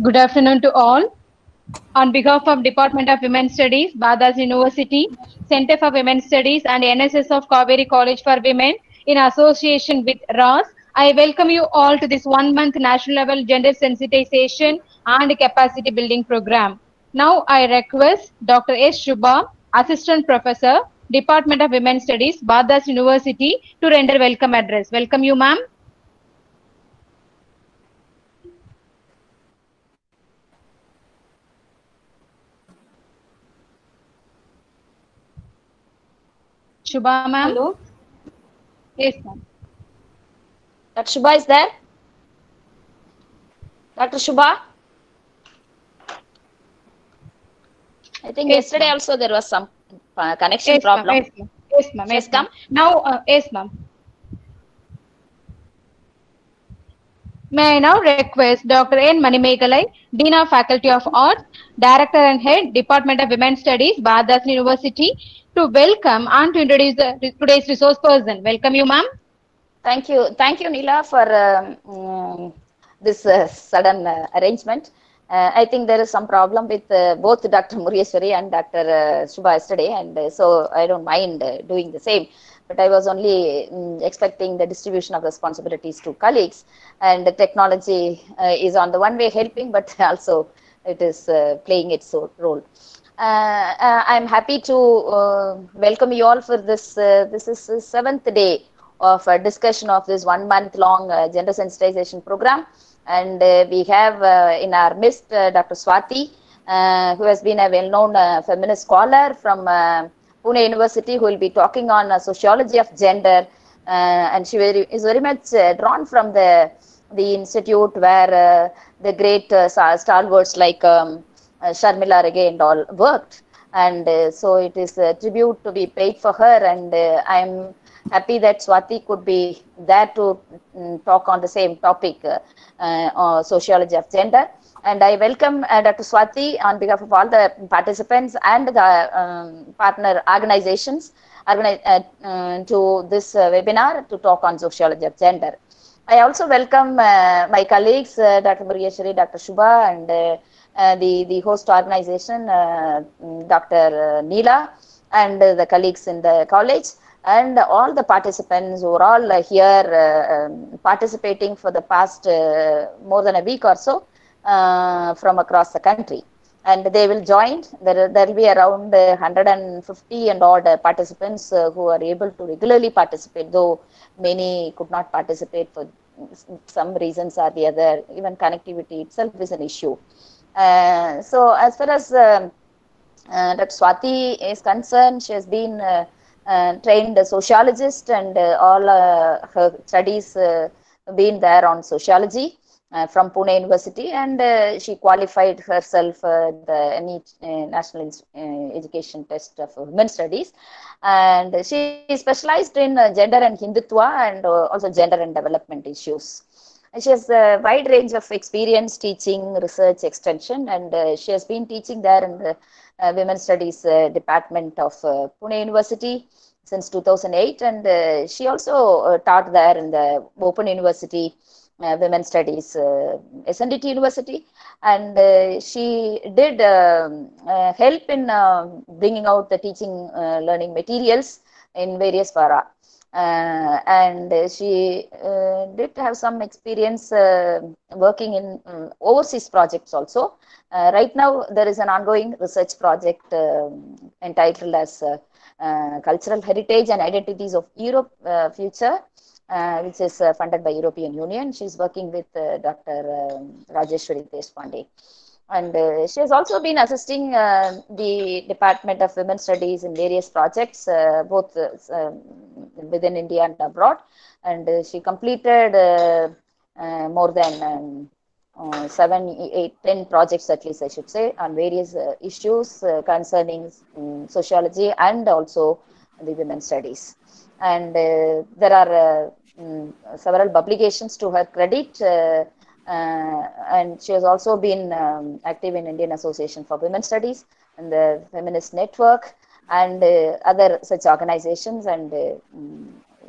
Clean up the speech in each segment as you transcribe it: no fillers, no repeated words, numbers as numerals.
Good afternoon to all. On behalf of Department of Women's Studies, Badass University, Center for Women's Studies and NSS of Kaveri College for Women in association with RAS, I welcome you all to this one-month national level gender sensitization and capacity building program. Now I request Dr. S. Shubha, Assistant Professor, Department of Women's Studies, Badass University to render welcome address. Welcome you, ma'am. Shubha, ma'am. Hello, Yes, ma'am. Dr. Shubha is there? Dr. Shubha? I think Yes, yesterday ma'am. also there was some connection Yes, ma'am. problem. Yes, ma'am. Yes, ma'am. She has Yes, ma'am. come? Now, yes, ma'am. May I now request Dr. N. Manimekalai, Dean of Faculty of Arts, Director and Head, Department of Women's Studies, Badass University, to welcome and to introduce today's resource person. Welcome you, ma'am. Thank you, Neela, for this sudden arrangement. I think there is some problem with both Dr. Mureshwari and Dr. Shubha yesterday, and so I don't mind doing the same. But I was only expecting the distribution of responsibilities to colleagues, and the technology is on the one way helping, but also it is playing its role. I'm happy to welcome you all for this. This is the seventh day of a discussion of this 1 month long gender sensitization program. And we have in our midst Dr. Swati, who has been a well-known feminist scholar from Pune University, who will be talking on sociology of gender. And she is very much drawn from the institute where the great stalwarts like Sharmila Rege and all worked. And so it is a tribute to be paid for her. And I'm happy that Swati could be there to talk on the same topic, sociology of gender. And I welcome Dr. Swati on behalf of all the participants and the partner organizations to this webinar to talk on sociology of gender. I also welcome my colleagues, Dr. Mureshwari, Dr. Shubha, and the host organization, Dr. Neela, and the colleagues in the college, and all the participants who are all here participating for the past more than a week or so from across the country. And they will join. There will be around 150 and odd participants who are able to regularly participate, though many could not participate for some reasons or the other. Even connectivity itself is an issue. So as far as Dr. Swati is concerned, she has been trained sociologist, and all her studies been there on sociology from Pune University, and she qualified herself the NEET, National Education Test of Women's Studies, and she is specialized in gender and Hindutva, and also gender and development issues. She has a wide range of experience teaching, research, extension, and she has been teaching there in the Women's Studies Department of Pune University since 2008, and she also taught there in the Open University Women's Studies SNDT University, and she did help in bringing out the teaching learning materials in various fora. And she did have some experience working in overseas projects also. Right now, there is an ongoing research project entitled as Cultural Heritage and Identities of Europe Future, which is funded by European Union. She's working with Dr. Rajeshwari Deshpande. And she has also been assisting the Department of Women's Studies in various projects, both within India and abroad. And she completed more than 7, 8, 10 projects, at least I should say, on various issues concerning sociology and also the women's studies. And there are several publications to her credit. And she has also been active in Indian Association for Women's Studies and the Feminist Network and other such organizations. And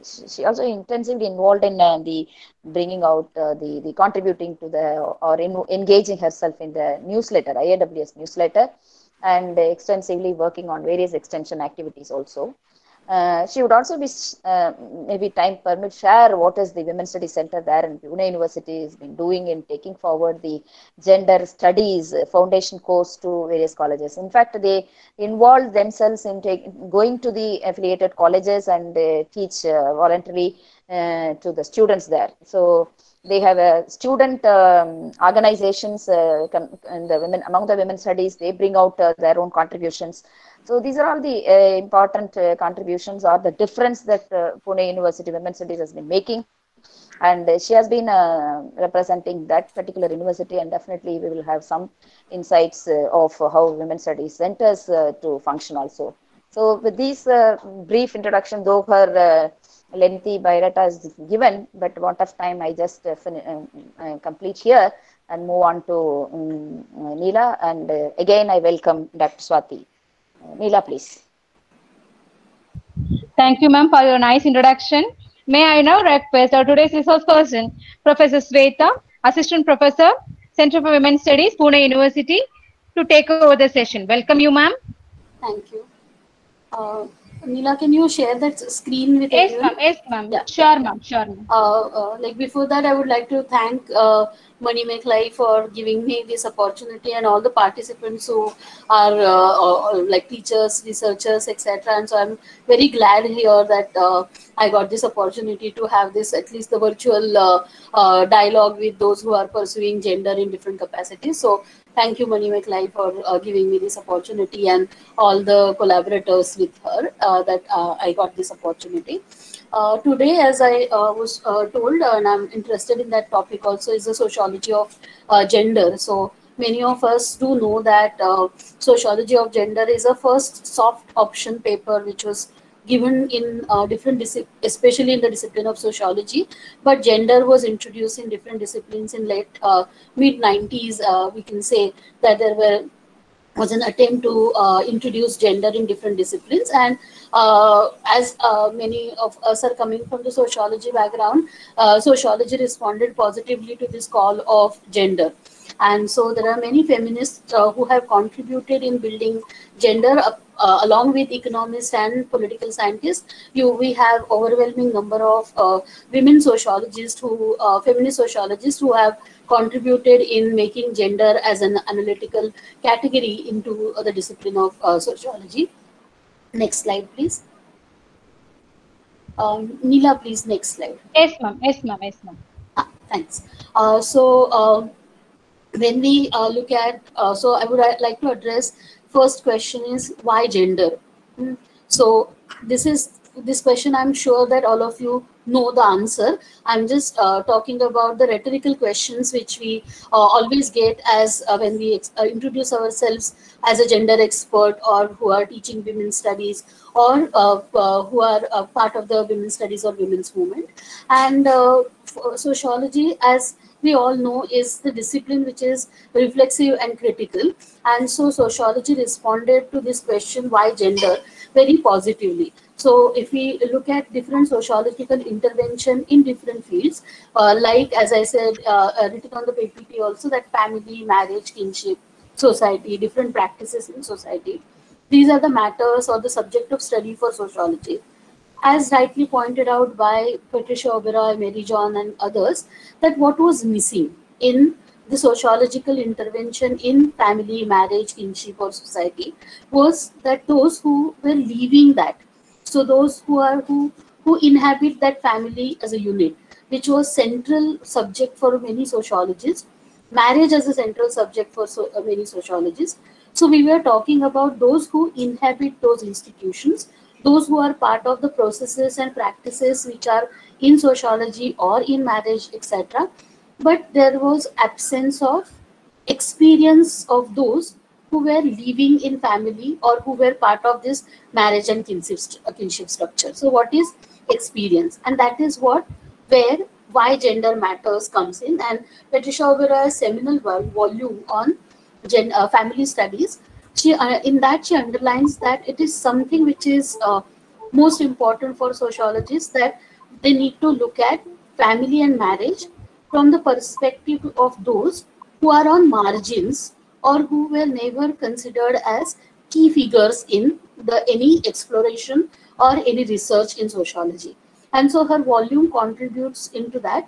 she also intensively involved in the bringing out the contributing to the or engaging herself in the newsletter, IAWS newsletter, and extensively working on various extension activities also. She would also be maybe time permit share what is the Women's Studies Center there in Pune University has been doing in taking forward the gender studies foundation course to various colleges. In fact, they involve themselves in going to the affiliated colleges and teach voluntarily to the students there. So they have a student organizations and the women among the women studies. They bring out their own contributions. So these are all the important contributions or the difference that Pune University Women's Studies has been making. And she has been representing that particular university, and definitely we will have some insights of how Women's Studies centers to function also. So with this brief introduction, though her lengthy biodata is given, but want of time, I just complete here and move on to Neela. And again, I welcome Dr. Swati. Neela, please. Thank you, ma'am, for your nice introduction. May I now request our today's resource person, Professor Sweta, Assistant Professor, Center for Women's Studies, Pune University, to take over the session. Welcome you, ma'am. Thank you. Neela, can you share that screen with everyone? Yes, ma'am. Yeah. Sure, ma'am. Sure, ma'am. Like before that, I would like to thank Money Life for giving me this opportunity, and all the participants who are like teachers, researchers, etc. And so I'm very glad here that I got this opportunity to have this, at least the virtual dialogue with those who are pursuing gender in different capacities. So thank you, Money Life, for giving me this opportunity, and all the collaborators with her that I got this opportunity. Today, as I was told, and I'm interested in that topic also, is the sociology of gender. So many of us do know that sociology of gender is a first soft option paper which was given in different especially in the discipline of sociology, but gender was introduced in different disciplines in late mid 90s. We can say that there was an attempt to introduce gender in different disciplines, and as many of us are coming from the sociology background, sociology responded positively to this call of gender. And so there are many feminists who have contributed in building gender along with economists and political scientists. We have overwhelming number of women sociologists who, feminist sociologists who have contributed in making gender as an analytical category into the discipline of sociology. Next slide, please. Neela, please, next slide. Yes, ma'am. Yes, ma'am. Yes, ma'am. Thanks. When we look at, so I would like to address first question is why gender? So this question, I'm sure that all of you know the answer. I'm just talking about the rhetorical questions which we always get as when we introduce ourselves as a gender expert, or who are teaching women's studies, or who are part of the women's studies or women's movement. And sociology, as we all know, is the discipline which is reflexive and critical. And so sociology responded to this question, why gender, very positively. So if we look at different sociological intervention in different fields, like, as I said, written on the PPT also, that family, marriage, kinship, society, different practices in society, these are the matters or the subject of study for sociology. As rightly pointed out by Patricia Oberoi, Mary John, and others, that what was missing in the sociological intervention in family, marriage, kinship, or society was that those who were leaving that, so those who inhabit that family as a unit, which was central subject for many sociologists, marriage as a central subject for many sociologists. So we were talking about those who inhabit those institutions, those who are part of the processes and practices which are in sociology or in marriage, etc. But there was absence of experience of those who were living in family or who were part of this marriage and kinship structure. So what is experience? And that is where why gender matters comes in. And Patricia Oberoi's seminal volume on family studies, in that she underlines that it is something which is most important for sociologists, that they need to look at family and marriage from the perspective of those who are on margins or who were never considered as key figures in the any exploration or any research in sociology. And so her volume contributes into that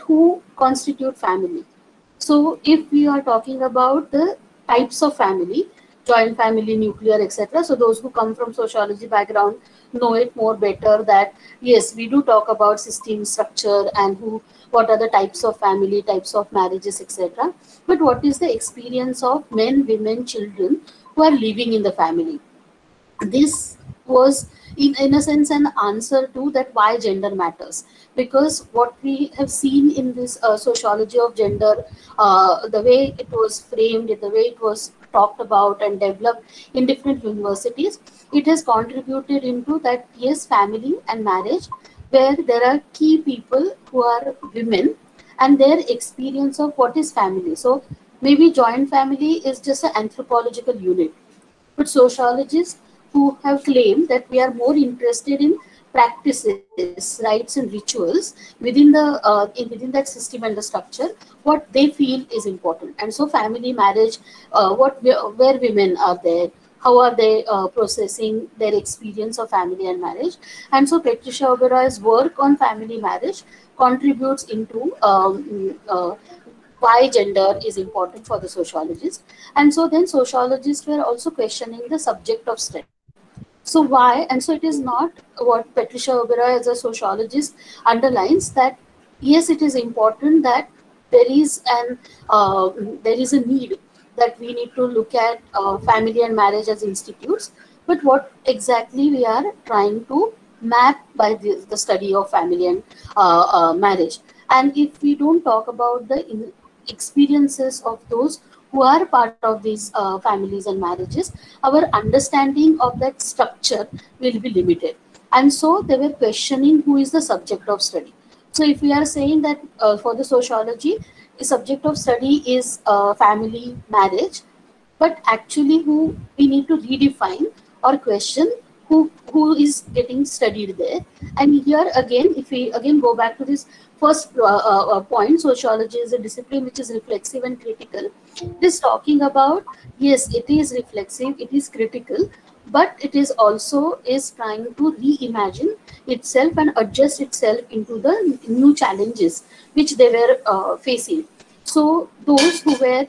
who constitute family. So if we are talking about the types of family, joint family, nuclear, etc. So those who come from sociology background know it more better that yes, we do talk about system structure and what are the types of family, types of marriages, etc. But what is the experience of men, women, children who are living in the family? This was in a sense an answer to that why gender matters, because what we have seen in this sociology of gender, the way it was framed, the way it was talked about and developed in different universities, it has contributed into that yes, family and marriage, where there are key people who are women and their experience of what is family. So maybe joint family is just an anthropological unit, but sociologists who have claimed that we are more interested in practices, rites, and rituals within that system and the structure, what they feel is important. And so, family, marriage, where women are there, how are they processing their experience of family and marriage? And so, Patricia Oberoy's work on family marriage contributes into why gender is important for the sociologists. And so then sociologists were also questioning the subject of study. So why? And so it is not what Patricia Oberoy as a sociologist underlines, that yes, it is important that there is a need that we need to look at family and marriage as institutes, but what exactly we are trying to map by the study of family and marriage. And if we don't talk about the experiences of those who are part of these families and marriages, our understanding of that structure will be limited. And so they were questioning who is the subject of study. So if we are saying that for the sociology, the subject of study is family, marriage, but actually who we need to redefine or question who is getting studied there. And here again, if we again go back to this first point, sociology is a discipline which is reflexive and critical. It is talking about yes, it is reflexive, it is critical, but it is also is trying to reimagine itself and adjust itself into the new challenges which they were facing. So those who were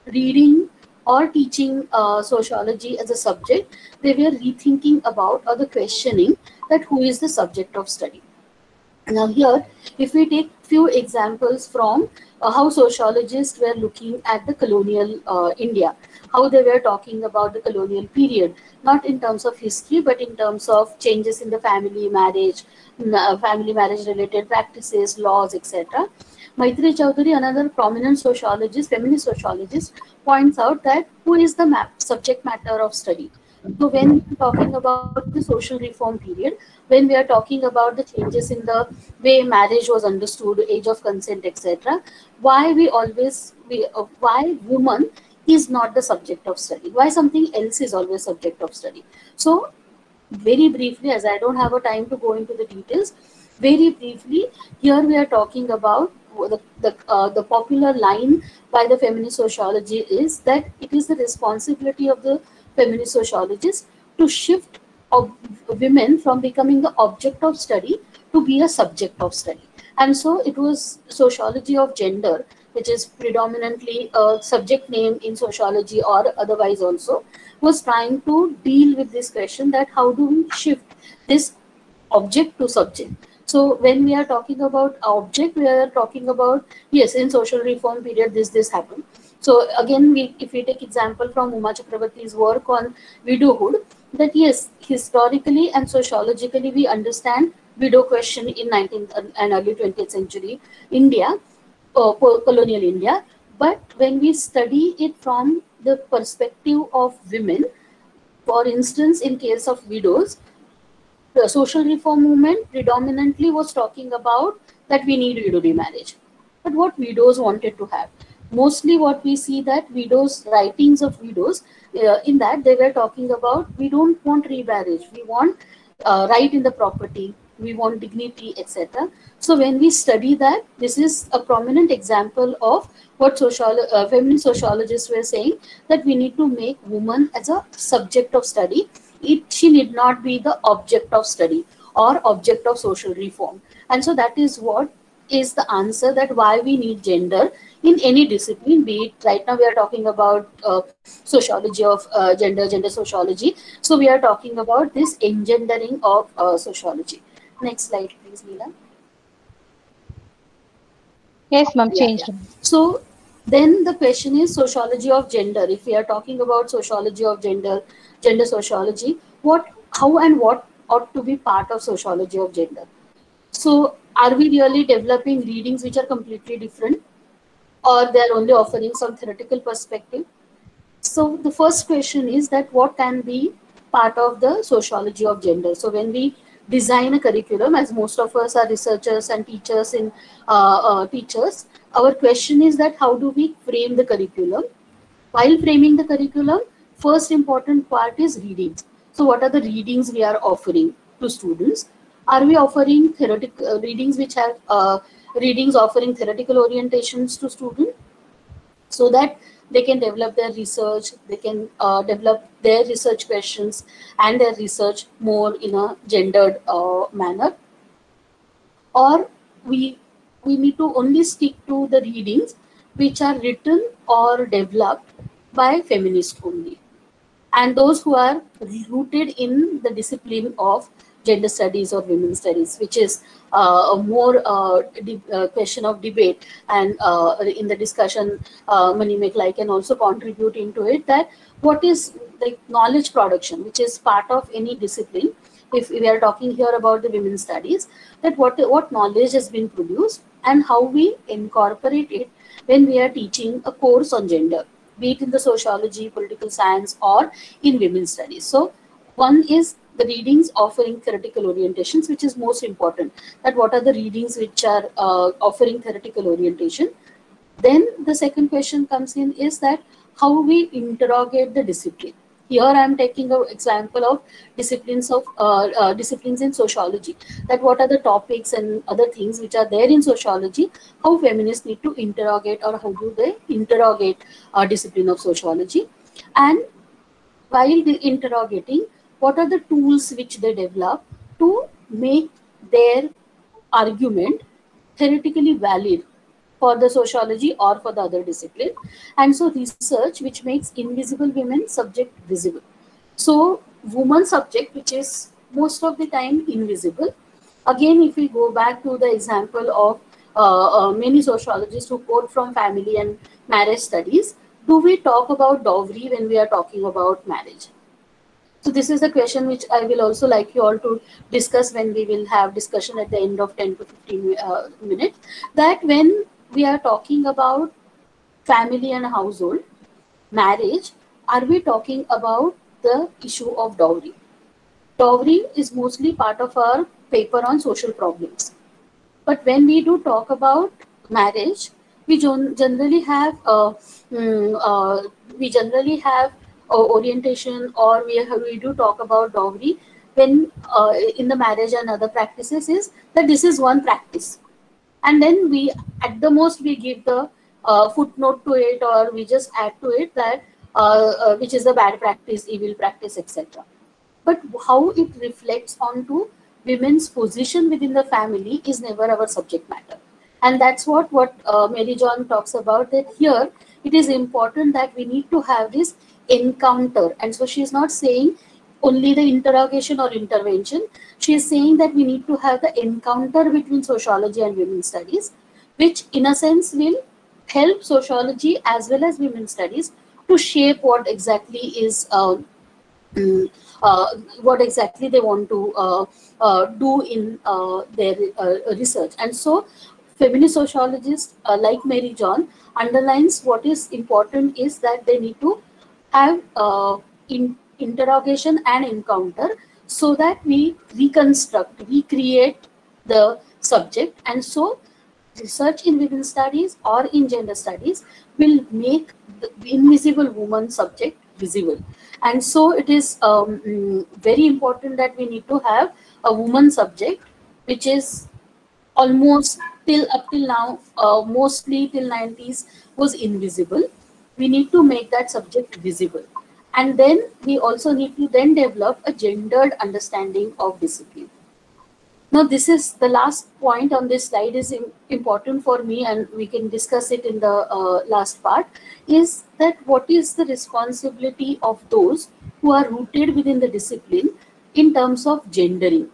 reading or teaching sociology as a subject, they were rethinking about or the questioning that who is the subject of study. Now here, if we take few examples from how sociologists were looking at the colonial India, how they were talking about the colonial period, not in terms of history, but in terms of changes in the family marriage related practices, laws, etc. Maitri Chaudhary, another prominent sociologist, feminist sociologist, points out that who is the subject matter of study. So when we are talking about the social reform period, when we are talking about the changes in the way marriage was understood, age of consent, etc., why why woman is not the subject of study? Why something else is always subject of study? So very briefly, as I don't have a time to go into the details, very briefly, here we are talking about the popular line by the feminist sociology is that it is the responsibility of the feminist sociologists to shift women from becoming the object of study to be a subject of study. And so it was sociology of gender, which is predominantly a subject name in sociology or otherwise also, was trying to deal with this question that how do we shift this object to subject. So when we are talking about object, we are talking about, yes, in social reform period, this happened. So again, if we take example from Uma Chakrabarty's work on widowhood, that yes, historically and sociologically, we understand widow question in 19th and early 20th century India, colonial India. But when we study it from the perspective of women, for instance, in case of widows, the social reform movement predominantly was talking about that we need widow remarriage. But what widows wanted to have, mostly what we see that widows, writings of widows, in that they were talking about we don't want remarriage, we want right in the property, we want dignity, etc. So when we study that, this is a prominent example of what feminist sociologists were saying, that we need to make woman as a subject of study. She need not be the object of study or object of social reform. And so that is what is the answer, that why we need gender in any discipline, be it right now we are talking about sociology of gender sociology. So we are talking about this engendering of sociology. Next slide, please, Neela. Yes, ma'am, Yeah, changed. yeah. So then the question is sociology of gender. If we are talking about sociology of gender sociology, how and what ought to be part of sociology of gender? So are we really developing readings which are completely different, or they are only offering some theoretical perspective? So the first question is that what can be part of the sociology of gender? So when we design a curriculum, as most of us are researchers and teachers teachers, our question is that how do we frame the curriculum? While framing the curriculum, first important part is readings. So what are the readings we are offering to students? Are we offering theoretical readings which have readings offering theoretical orientations to students, so that they can develop their research, they can develop their research questions and their research more in a gendered manner? Or we we need to only stick to the readings which are written or developed by feminists only, and those who are rooted in the discipline of gender studies or women's studies, which is a more question of debate. And in the discussion, Mani Meklai can also contribute into it, that what is the knowledge production, which is part of any discipline. If we are talking here about the women's studies, that what knowledge has been produced and how we incorporate it when we are teaching a course on gender, be it in the sociology, political science, or in women's studies. So one is the readings offering theoretical orientations, which is most important, that what are the readings which are offering theoretical orientation. Then the second question comes in is that how we interrogate the discipline. Here I am taking an example of disciplines in sociology, that what are the topics and other things which are there in sociology, how feminists need to interrogate, or how do they interrogate discipline of sociology. And while they interrogating, what are the tools which they develop to make their argument theoretically valid for the sociology or for the other discipline. And so research which makes invisible women subject visible. So woman subject, which is most of the time invisible. Again, if we go back to the example of many sociologists who quote from family and marriage studies, do we talk about dowry when we are talking about marriage? So this is the question which I will also like you all to discuss when we will have discussion at the end of 10 to 15 minutes, that when we are talking about family and household, marriage, are we talking about the issue of dowry? Dowry is mostly part of our paper on social problems. But when we do talk about marriage, we generally have orientation, or we do talk about dowry when in the marriage and other practices, is that this is one practice, and then we at the most we give the footnote to it, or we just add to it that which is a bad practice, evil practice, etc. But how it reflects onto women's position within the family is never our subject matter. And that's what Mary John talks about, that here it is important that we need to have this encounter. And so she's not saying only the interrogation or intervention. She is saying that we need to have the encounter between sociology and women's studies, which in a sense will help sociology as well as women's studies to shape what exactly is what exactly they want to do in their research. And so feminist sociologists like Mary John underlines what is important is that they need to have interrogation and encounter, so that we recreate the subject. And so research in women's studies or in gender studies will make the invisible woman subject visible. And so it is very important that we need to have a woman subject which is almost till up till now, mostly till 90s, was invisible. We need to make that subject visible. And then we also need to then develop a gendered understanding of discipline. Now, this is the last point on this slide is important for me, and we can discuss it in the last part, is that what is the responsibility of those who are rooted within the discipline in terms of gendering.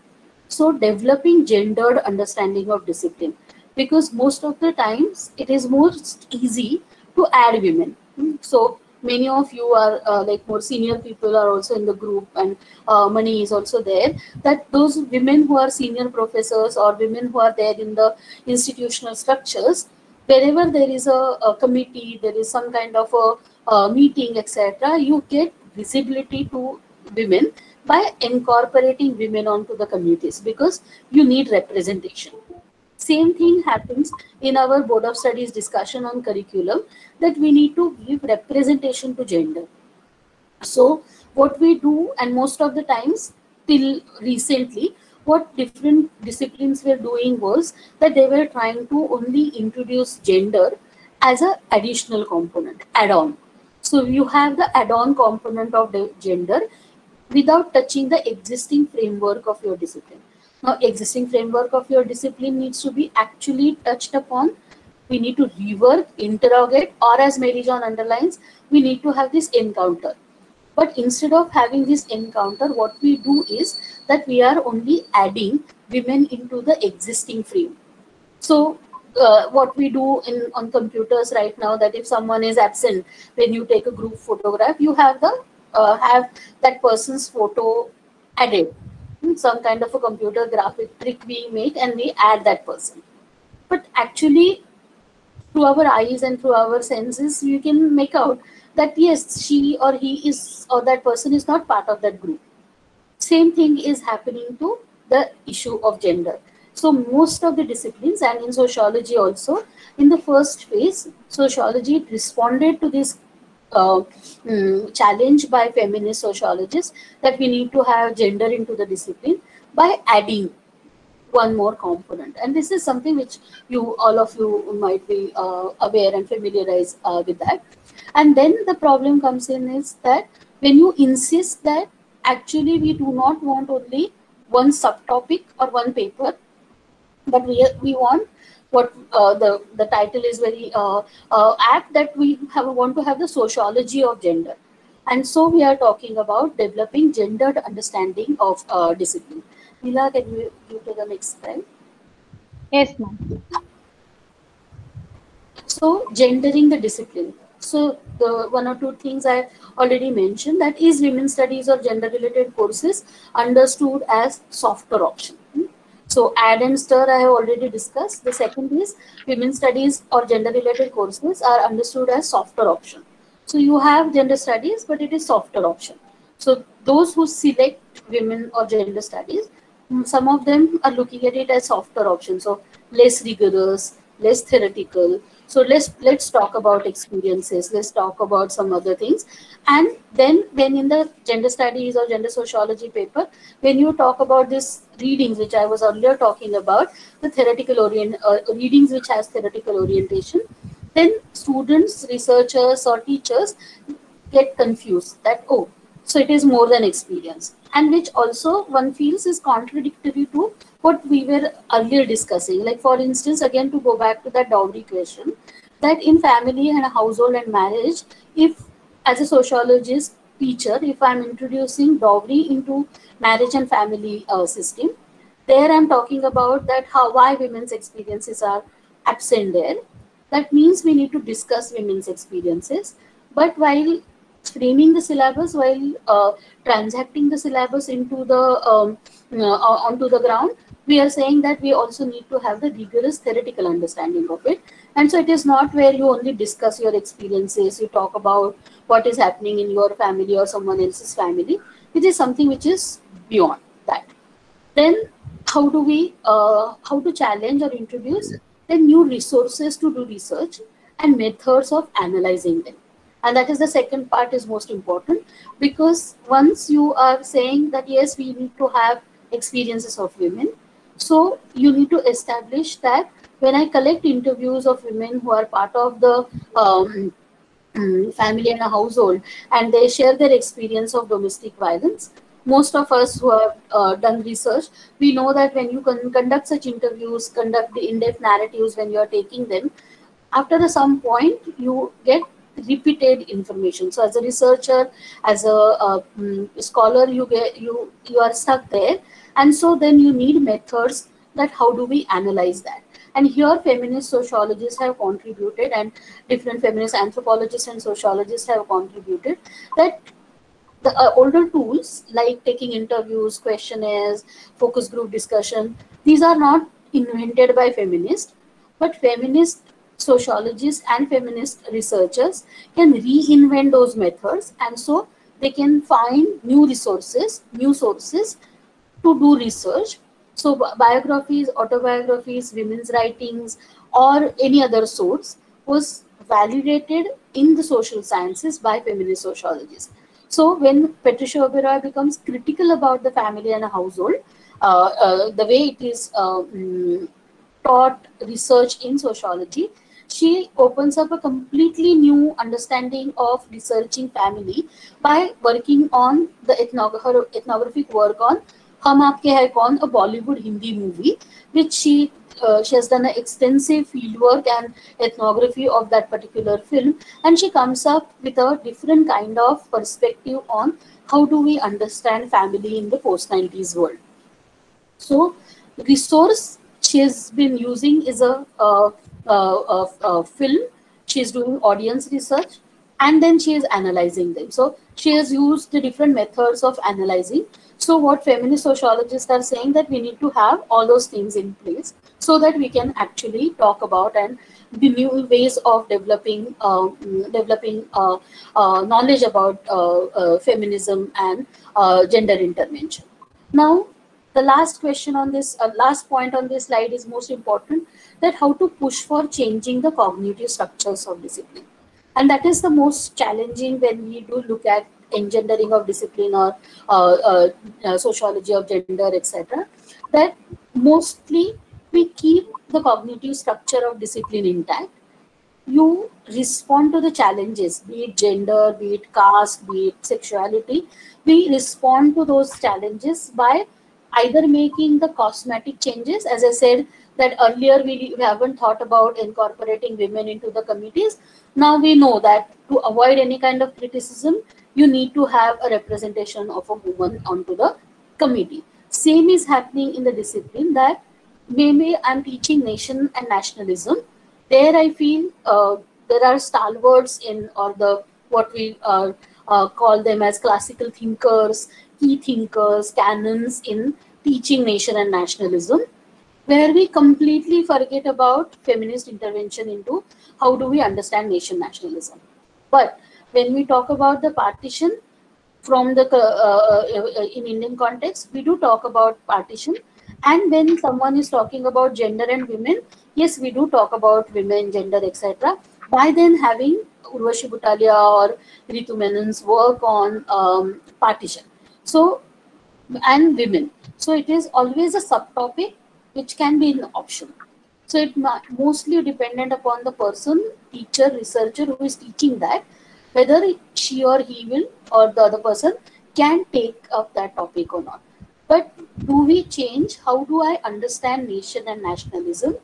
So developing gendered understanding of discipline, because most of the times it is most easy to add women. So many of you are like more senior people are also in the group, and Mani is also there, that those women who are senior professors or women who are there in the institutional structures, wherever there is a committee, there is some kind of a meeting, etc., you get visibility to women by incorporating women onto the committees, because you need representation. Same thing happens in our board of studies discussion on curriculum, that we need to give representation to gender. So what we do, and most of the times till recently, what different disciplines were doing was that they were trying to only introduce gender as a additional component, add-on. So you have the add-on component of the gender without touching the existing framework of your discipline. Now, existing framework of your discipline needs to be actually touched upon. We need to rework, interrogate, or as Mary John underlines, we need to have this encounter. But instead of having this encounter, what we do is that we are only adding women into the existing frame. So what we do on computers right now, that if someone is absent, when you take a group photograph, you have the have that person's photo added. Some kind of a computer graphic trick we make, and we add that person. But actually, through our eyes and through our senses, you can make out that yes, she or he is, or that person is not part of that group. Same thing is happening to the issue of gender. So most of the disciplines, and in sociology also, in the first phase, sociology responded to this challenge by feminist sociologists, that we need to have gender into the discipline by adding one more component. And this is something which all of you might be aware and familiarized with that. And then the problem comes in is that when you insist that actually we do not want only one subtopic or one paper, but we want what the title is very apt, that we want to have the sociology of gender. And so we are talking about developing gendered understanding of discipline. Neela, can you go to the next slide? Yes, ma'am. So gendering the discipline. So the one or two things I already mentioned, that is women's studies or gender related courses understood as softer option. So add and stir I have already discussed. The second is women's studies or gender related courses are understood as softer option. So you have gender studies, but it is softer option. So those who select women or gender studies, some of them are looking at it as softer option. So less rigorous, less theoretical. So let's talk about experiences. Let's talk about some other things. And then when in the gender studies or gender sociology paper, when you talk about this readings, which I was earlier talking about, the theoretical readings which has theoretical orientation, then students, researchers, or teachers get confused that, oh, so it is more than experience, and which also one feels is contradictory to what we were earlier discussing. Like for instance, again to go back to that dowry question, that in family and household and marriage, if as a sociologist teacher, if I'm introducing dowry into marriage and family system, there I'm talking about that why women's experiences are absent there. That means we need to discuss women's experiences, but while framing the syllabus, while transacting the syllabus into the onto the ground, we are saying that we also need to have the rigorous theoretical understanding of it. And so it is not where you only discuss your experiences, you talk about what is happening in your family or someone else's family. It is something which is beyond that. Then how do we how to challenge or introduce the new resources to do research and methods of analyzing them. And that is the second part is most important, because once you are saying that yes, we need to have experiences of women, So you need to establish that when I collect interviews of women who are part of the family and a household, and they share their experience of domestic violence. Most of us who have done research, we know that when you conduct such interviews, conduct the in-depth narratives when you are taking them, after some point you get repeated information. So as a researcher, as a scholar, you are stuck there, and so then you need methods that how do we analyze that. And here feminist sociologists have contributed, and different feminist anthropologists and sociologists have contributed, that the older tools like taking interviews, questionnaires, focus group discussion, these are not invented by feminists, but feminist sociologists and feminist researchers can reinvent those methods, and so they can find new resources, new sources to do research. So biographies, autobiographies, women's writings, or any other source was validated in the social sciences by feminist sociologists. So when Patricia Oberoi becomes critical about the family and a household, the way it is taught research in sociology, she opens up a completely new understanding of researching family by working on the ethnographic work on Hum Aapke Hai Kaun, a Bollywood Hindi movie, which she has done an extensive fieldwork and ethnography of that particular film, and she comes up with a different kind of perspective on how do we understand family in the post-90s world. So resource she has been using is a film. She is doing audience research, and then she is analyzing them. So she has used the different methods of analyzing. So what feminist sociologists are saying, that we need to have all those things in place so that we can actually talk about and the new ways of developing knowledge about feminism and gender intervention. Now, the last question on this, last point on this slide is most important, that how to push for changing the cognitive structures of discipline. And that is the most challenging when we do look at engendering of discipline or sociology of gender, etc. That mostly we keep the cognitive structure of discipline intact. You respond to the challenges, be it gender, be it caste, be it sexuality. We respond to those challenges by either making the cosmetic changes. As I said, that earlier we haven't thought about incorporating women into the committees. Now we know that to avoid any kind of criticism, you need to have a representation of a woman onto the committee. Same is happening in the discipline, that maybe I'm teaching nation and nationalism. There I feel there are stalwarts in, or the what we call them as classical thinkers, key thinkers, canons in teaching nation and nationalism, where we completely forget about feminist intervention into how do we understand nation nationalism. But when we talk about the partition from the in Indian context, we do talk about partition. And when someone is talking about gender and women, yes, we do talk about women, gender, etc. By then having Urvashi Butalia or Ritu Menon's work on partition. So, and women. So it is always a subtopic which can be an option. So it mostly dependent upon the person, teacher, researcher who is teaching that, whether she or he will, or the other person can take up that topic or not. But do we change? How do I understand nation and nationalism,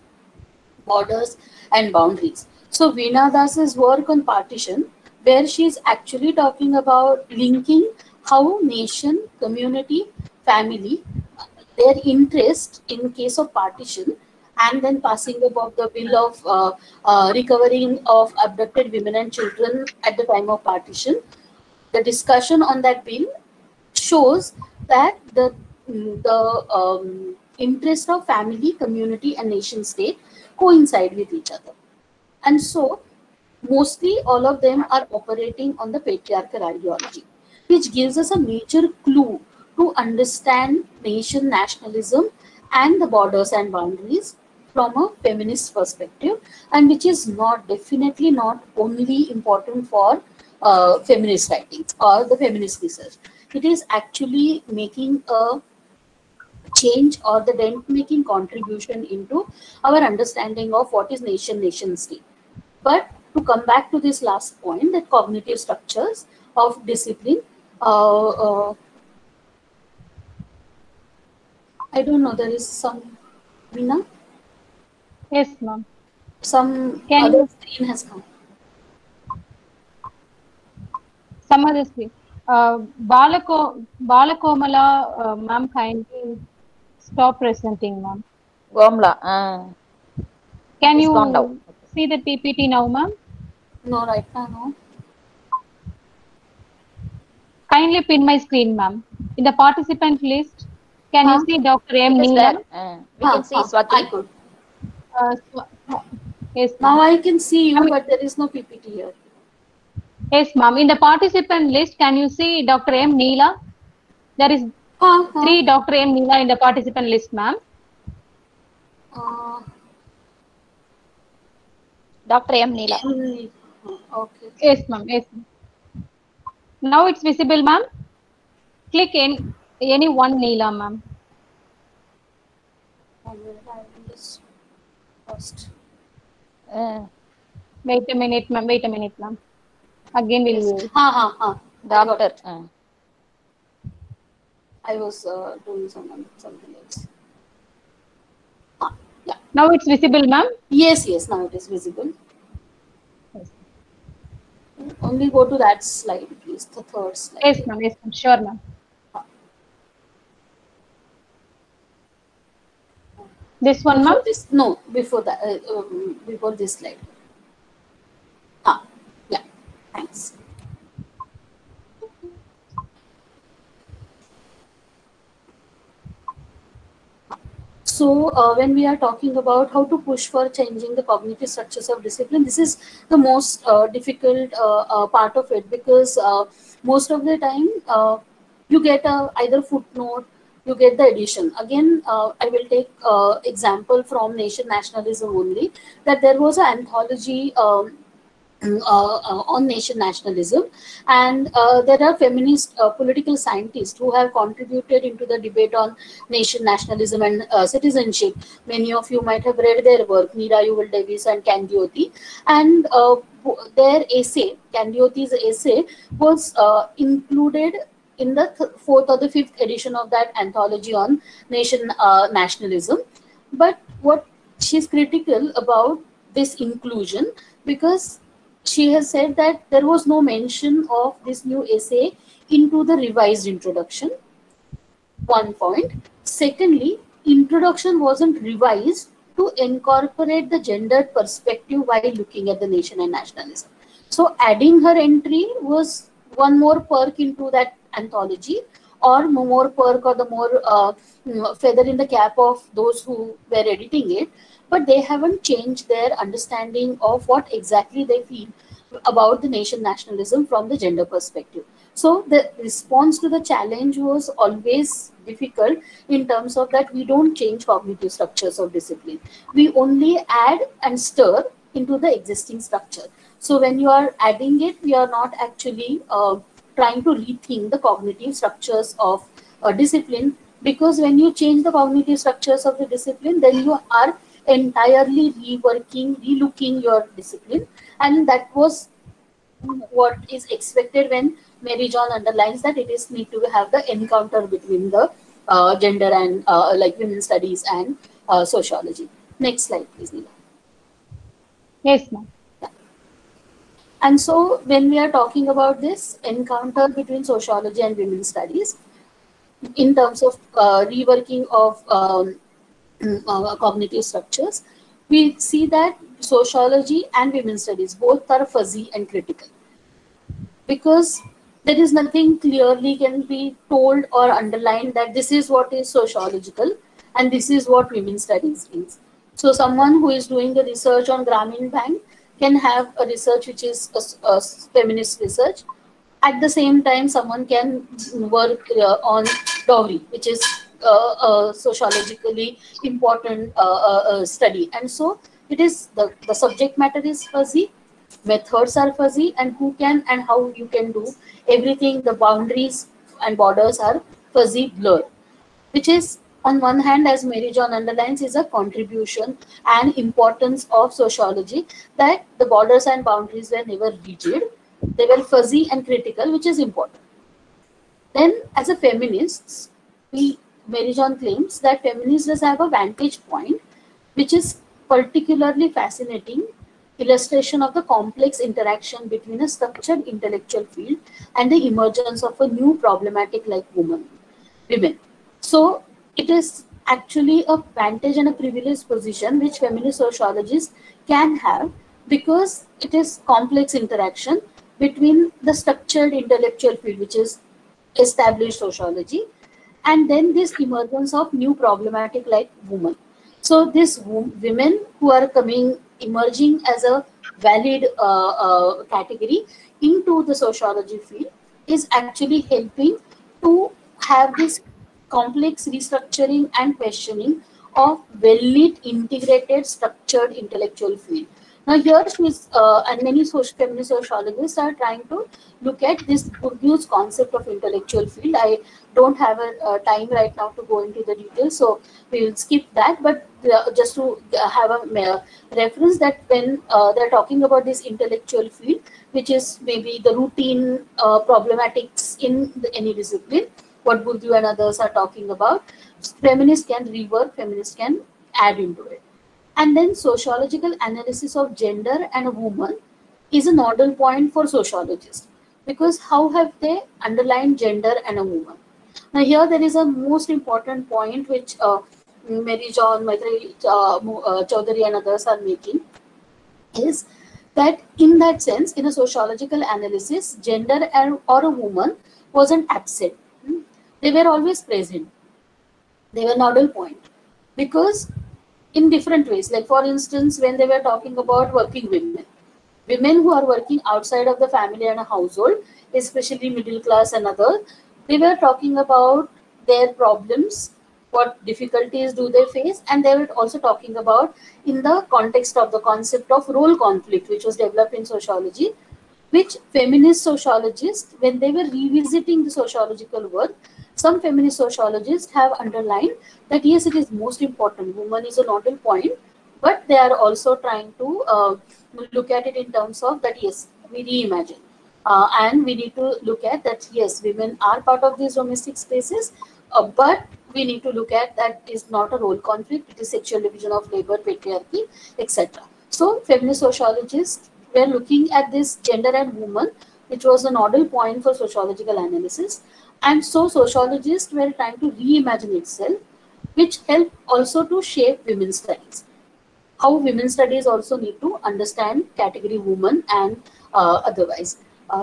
borders and boundaries? So Veena Das's work on partition, where she is actually talking about linking how nation, community, family, their interest in case of partition, and then passing above the bill of recovering of abducted women and children at the time of partition. The discussion on that bill shows that the interest of family, community, and nation state coincide with each other. And so, mostly all of them are operating on the patriarchal ideology, which gives us a major clue to understand nation nationalism and the borders and boundaries from a feminist perspective, and which is not, definitely not only important for feminist writings or the feminist research. It is actually making a change or the dent making contribution into our understanding of what is nation state. But to come back to this last point, that cognitive structures of discipline, uh, uh, I don't know, there is some, Meena, Yes, ma'am. some Can other you screen has come. some other screen? Balakomala, ma'am, kindly stop presenting, ma'am. Gomla, Can it's gone down. you see the PPT now, ma'am? No, right now, no. Kindly pin my screen, ma'am. In the participant list, can you Huh? see Dr. M. It is Neelam? there. We can see I Swati. could. Yes, Now ma'am. I can see you, I mean, but there is no PPT here. yes, ma'am. In the participant list, can you see Dr. M. Neela? There is Huh? 3 Dr. M. Neela in the participant list, ma'am. Uh, Dr. M. Neela. okay. Yes, ma'am. Yes, ma'am. Now it's visible, ma'am. Click any one Neela, ma'am. I will just first. Wait a minute, ma'am. Wait a minute, ma'am. Again, Yes. will I got Doctor. it. I was doing something else. Yeah. now it's visible, ma'am. Yes, yes. Now it is visible. Yes, Only go to that slide, please. The third slide. yes, ma'am. Yes, ma'am. Sure, ma'am. This one, ma'am. Before this, no, before that, before this slide. Yeah. Thanks. So when we are talking about how to push for changing the cognitive structures of discipline, this is the most difficult part of it, because most of the time you get either footnote, you get the edition. Again, I will take example from Nation Nationalism only, that there was an anthology on nation nationalism, and there are feminist political scientists who have contributed into the debate on nation nationalism and citizenship. Many of you might have read their work, Meera Yuval Davis and Candioti, and their essay, Candioti's essay, was included in the fourth or the fifth edition of that anthology on nation nationalism. But what she's critical about this inclusion, because she has said that there was no mention of this new essay into the revised introduction. One point. Secondly, introduction wasn't revised to incorporate the gendered perspective while looking at the nation and nationalism. So adding her entry was one more perk into that anthology, or more perk, or the more feather in the cap of those who were editing it. But they haven't changed their understanding of what exactly they feel about the nation nationalism from the gender perspective. So the response to the challenge was always difficult, in terms of that we don't change cognitive structures of discipline. We only add and stir into the existing structure. So when you are adding it, we are not actually trying to rethink the cognitive structures of discipline, because when you change the cognitive structures of the discipline, then you are entirely relooking your discipline. And that was what is expected when Mary John underlines that it is need to have the encounter between the gender and like women's studies and sociology. Next slide, please, Neela. Yes, ma'am. And so when we are talking about this encounter between sociology and women's studies, in terms of reworking of cognitive structures, we see that sociology and women's studies both are fuzzy and critical, because there is nothing clearly can be told or underlined that this is what is sociological and this is what women's studies means. So someone who is doing the research on Grameen Bank can have a research which is a feminist research. At the same time, someone can work on dowry, which is a sociologically important study. And so it is the subject matter is fuzzy, methods are fuzzy, and who can and how you can do everything, the boundaries and borders are fuzzy blur, which is on one hand, as Mary John underlines, is a contribution and importance of sociology, that the borders and boundaries were never rigid, they were fuzzy and critical, which is important. Then, as a feminists, Mary John claims that feminists have a vantage point, which is particularly fascinating illustration of the complex interaction between a structured intellectual field and the emergence of a new problematic like women. So it is actually a vantage and a privileged position which feminist sociologists can have, because it is complex interaction between the structured intellectual field, which is established sociology, and then this emergence of new problematic like women. So these women who are emerging as a valid category into the sociology field is actually helping to have this complex restructuring and questioning of well-lit, integrated, structured intellectual field. Now here she's, and many feminist sociologists are trying to look at this Bourdieu's concept of intellectual field. I don't have a time right now to go into the details, so we will skip that. But just to have a reference that when they're talking about this intellectual field, which is maybe the routine problematics in any discipline, what Bourdieu and others are talking about, feminists can rework, feminists can add into it. And then sociological analysis of gender and a woman is a nodal point for sociologists, because how have they underlined gender and a woman? Now here there is a most important point which Mary John, Maitreyi Chaudhary and others are making, is that in that sense, in a sociological analysis, gender or a woman wasn't absent. They were always present. They were nodal point, because in different ways, like for instance, when they were talking about working women who are working outside of the family and a household, especially middle class and others, they were talking about their problems, what difficulties do they face, and they were also talking about in the context of the concept of role conflict, which was developed in sociology, which feminist sociologists, when they were revisiting the sociological work, some feminist sociologists have underlined that yes, it is most important, woman is a nodal point, but they are also trying to look at it in terms of that yes, we reimagine. And we need to look at that yes, women are part of these domestic spaces, but we need to look at that is not a role conflict, it is sexual division of labor, patriarchy, etc. So feminist sociologists were looking at this gender and woman, which was a nodal point for sociological analysis. And so sociologists were trying to reimagine itself, which helped also to shape women's studies. How women's studies also need to understand category woman and otherwise.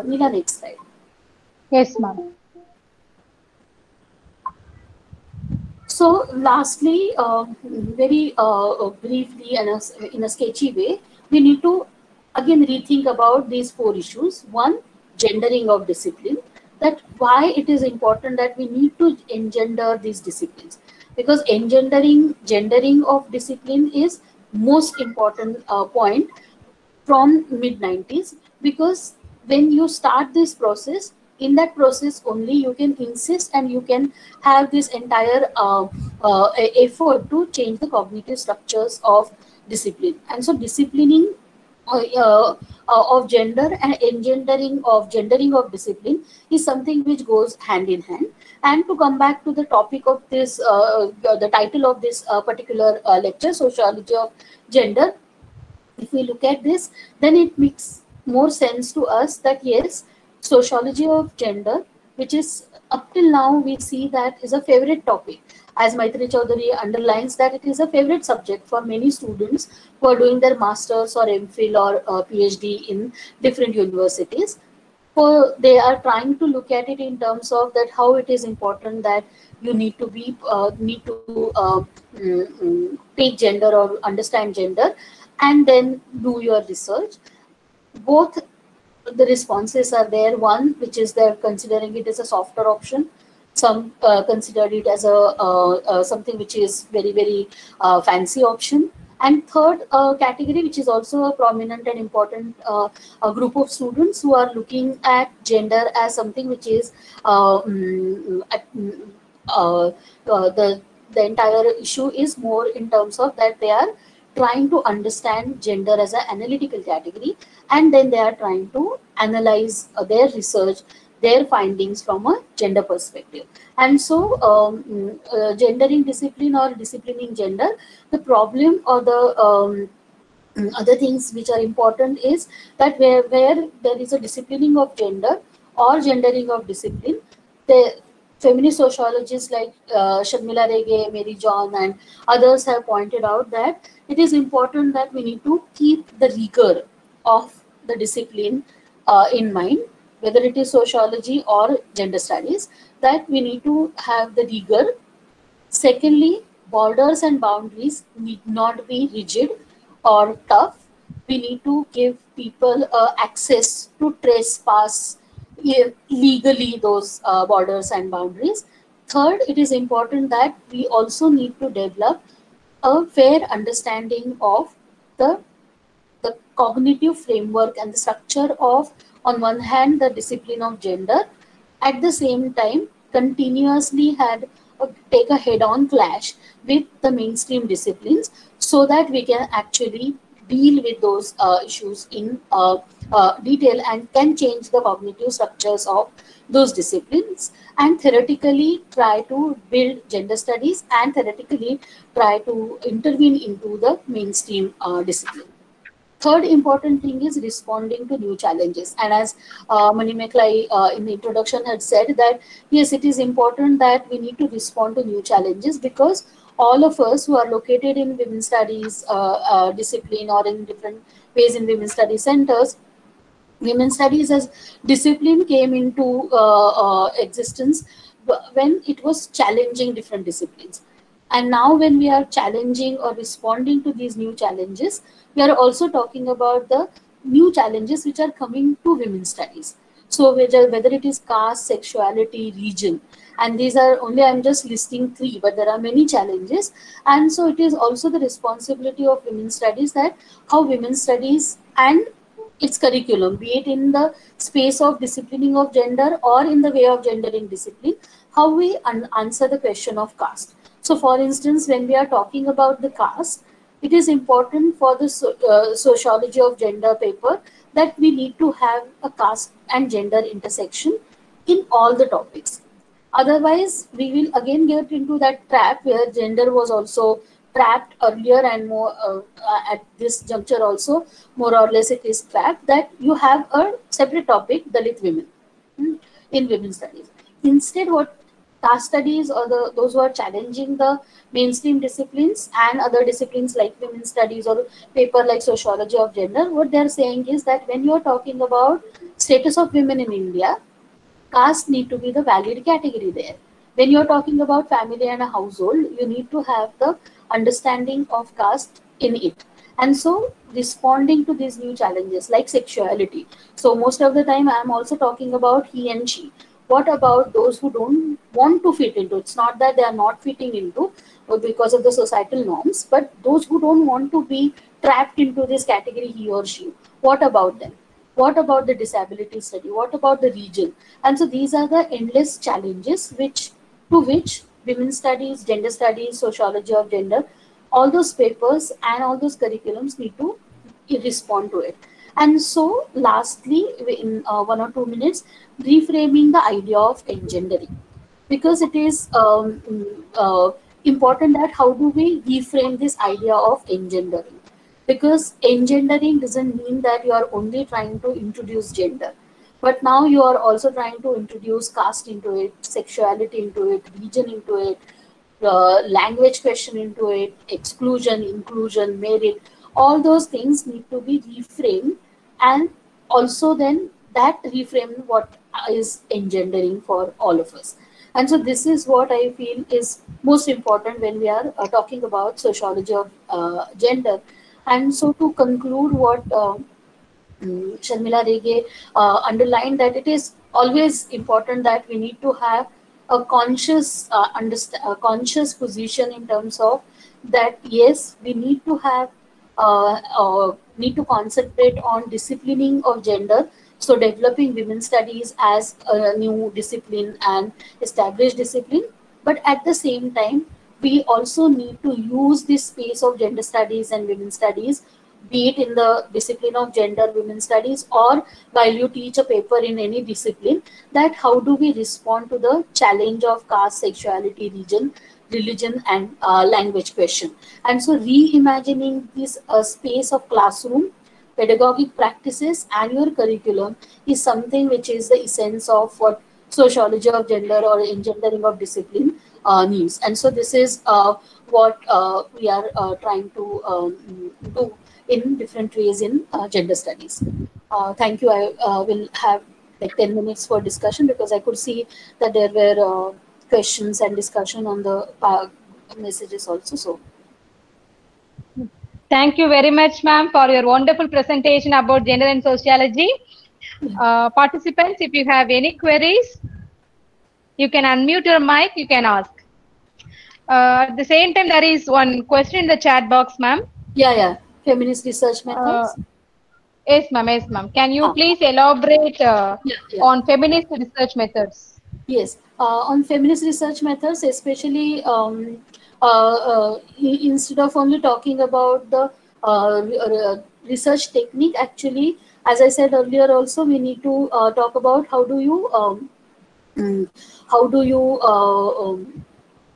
Neela, next slide. Yes, ma'am. So lastly, very briefly and in a sketchy way, we need to again rethink about these four issues. One, gendering of discipline, that why it is important that we need to engender these disciplines, because gendering of discipline is most important point from mid-90s, because when you start this process, in that process only you can insist and you can have this entire effort to change the cognitive structures of discipline. And so disciplining of gender and engendering of gendering of discipline is something which goes hand in hand. And to come back to the topic of this, the title of this particular lecture, sociology of gender, if we look at this, then it makes more sense to us that yes, sociology of gender, which is up till now we see that is a favorite topic, as Maitreyi Chaudhary underlines that it is a favorite subject for many students who are doing their masters or MPhil or PhD in different universities. So they are trying to look at it in terms of that how it is important that you need to be take gender or understand gender and then do your research. Both the responses are there. One, which is they're considering it as a softer option. Some consider it as a something which is very, very fancy option. And third category, which is also a prominent and important a group of students who are looking at gender as something which is the the entire issue is more in terms of that they are trying to understand gender as an analytical category, and then they are trying to analyze their research, their findings from a gender perspective. And so gendering discipline or disciplining gender, the problem or the other things which are important is that where there is a disciplining of gender or gendering of discipline, the feminist sociologists like Sharmila Rege, Mary John, and others have pointed out that it is important that we need to keep the rigor of the discipline in mind, whether it is sociology or gender studies, that we need to have the rigor. Secondly, borders and boundaries need not be rigid or tough. We need to give people access to trespass legally those borders and boundaries. Third, it is important that we also need to develop a fair understanding of the the cognitive framework and the structure of, on one hand, the discipline of gender, at the same time continuously take a head-on clash with the mainstream disciplines, so that we can actually deal with those issues in detail and can change the cognitive structures of those disciplines, and theoretically try to build gender studies and theoretically try to intervene into the mainstream discipline. Third important thing is responding to new challenges. And as Manimeklai in the introduction had said, that yes, it is important that we need to respond to new challenges, because all of us who are located in women's studies discipline or in different ways in women's studies centers, women's studies as discipline came into existence when it was challenging different disciplines. And now when we are challenging or responding to these new challenges, we are also talking about the new challenges which are coming to women's studies. So whether it is caste, sexuality, region, and these are only, I'm just listing three, but there are many challenges. And so it is also the responsibility of women's studies that how women's studies and its curriculum, be it in the space of disciplining of gender or in the way of gendering discipline, how we answer the question of caste. So, for instance, when we are talking about the caste, it is important for the sociology of gender paper that we need to have a caste and gender intersection in all the topics. Otherwise, we will again get into that trap where gender was also trapped earlier, and more at this juncture also, more or less it is trapped, that you have a separate topic, Dalit women, in women's studies. Instead, what caste studies or those who are challenging the mainstream disciplines and other disciplines like women's studies or paper like sociology of gender, what they're saying is that when you're talking about status of women in India, caste need to be the valid category there. When you're talking about family and a household, you need to have the understanding of caste in it. And so responding to these new challenges like sexuality. So most of the time I'm also talking about he and she. What about those who don't want to fit into? It's not that they are not fitting into because of the societal norms, but those who don't want to be trapped into this category, he or she. What about them? What about the disability study? What about the region? And so these are the endless challenges which women's studies, gender studies, sociology of gender, all those papers and all those curriculums need to respond to it. And so lastly, in 1 or 2 minutes, reframing the idea of engendering, because it is important that how do we reframe this idea of engendering, because engendering doesn't mean that you are only trying to introduce gender, but now you are also trying to introduce caste into it, sexuality into it, region into it, language question into it, exclusion, inclusion, merit. All those things need to be reframed, and also then that reframe what is engendering for all of us. And so this is what I feel is most important when we are talking about sociology of gender. And so to conclude what Sharmila Rege underlined, that it is always important that we need to have a conscious position in terms of that yes, we need to have need to concentrate on disciplining of gender, so developing women's studies as a new discipline and established discipline, but at the same time we also need to use this space of gender studies and women studies, be it in the discipline of gender women studies or while you teach a paper in any discipline, that how do we respond to the challenge of caste, sexuality, religion and language question. And so reimagining this space of classroom pedagogic practices and your curriculum is something which is the essence of what sociology of gender or engendering of discipline needs. And so this is what we are trying to do in different ways in gender studies. Thank you. I will have like 10 minutes for discussion because I could see that there were questions and discussion on the messages also. So Thank you very much, ma'am, for your wonderful presentation about gender and sociology. Participants, if you have any queries, you can unmute your mic, you can ask. At the same time, there is one question in the chat box, ma'am. Yeah. Feminist research methods. Yes, ma'am. Yes, ma'am. Can you please elaborate on feminist research methods? Yes, on feminist research methods, especially instead of only talking about the research technique, actually, as I said earlier, also we need to talk about how do you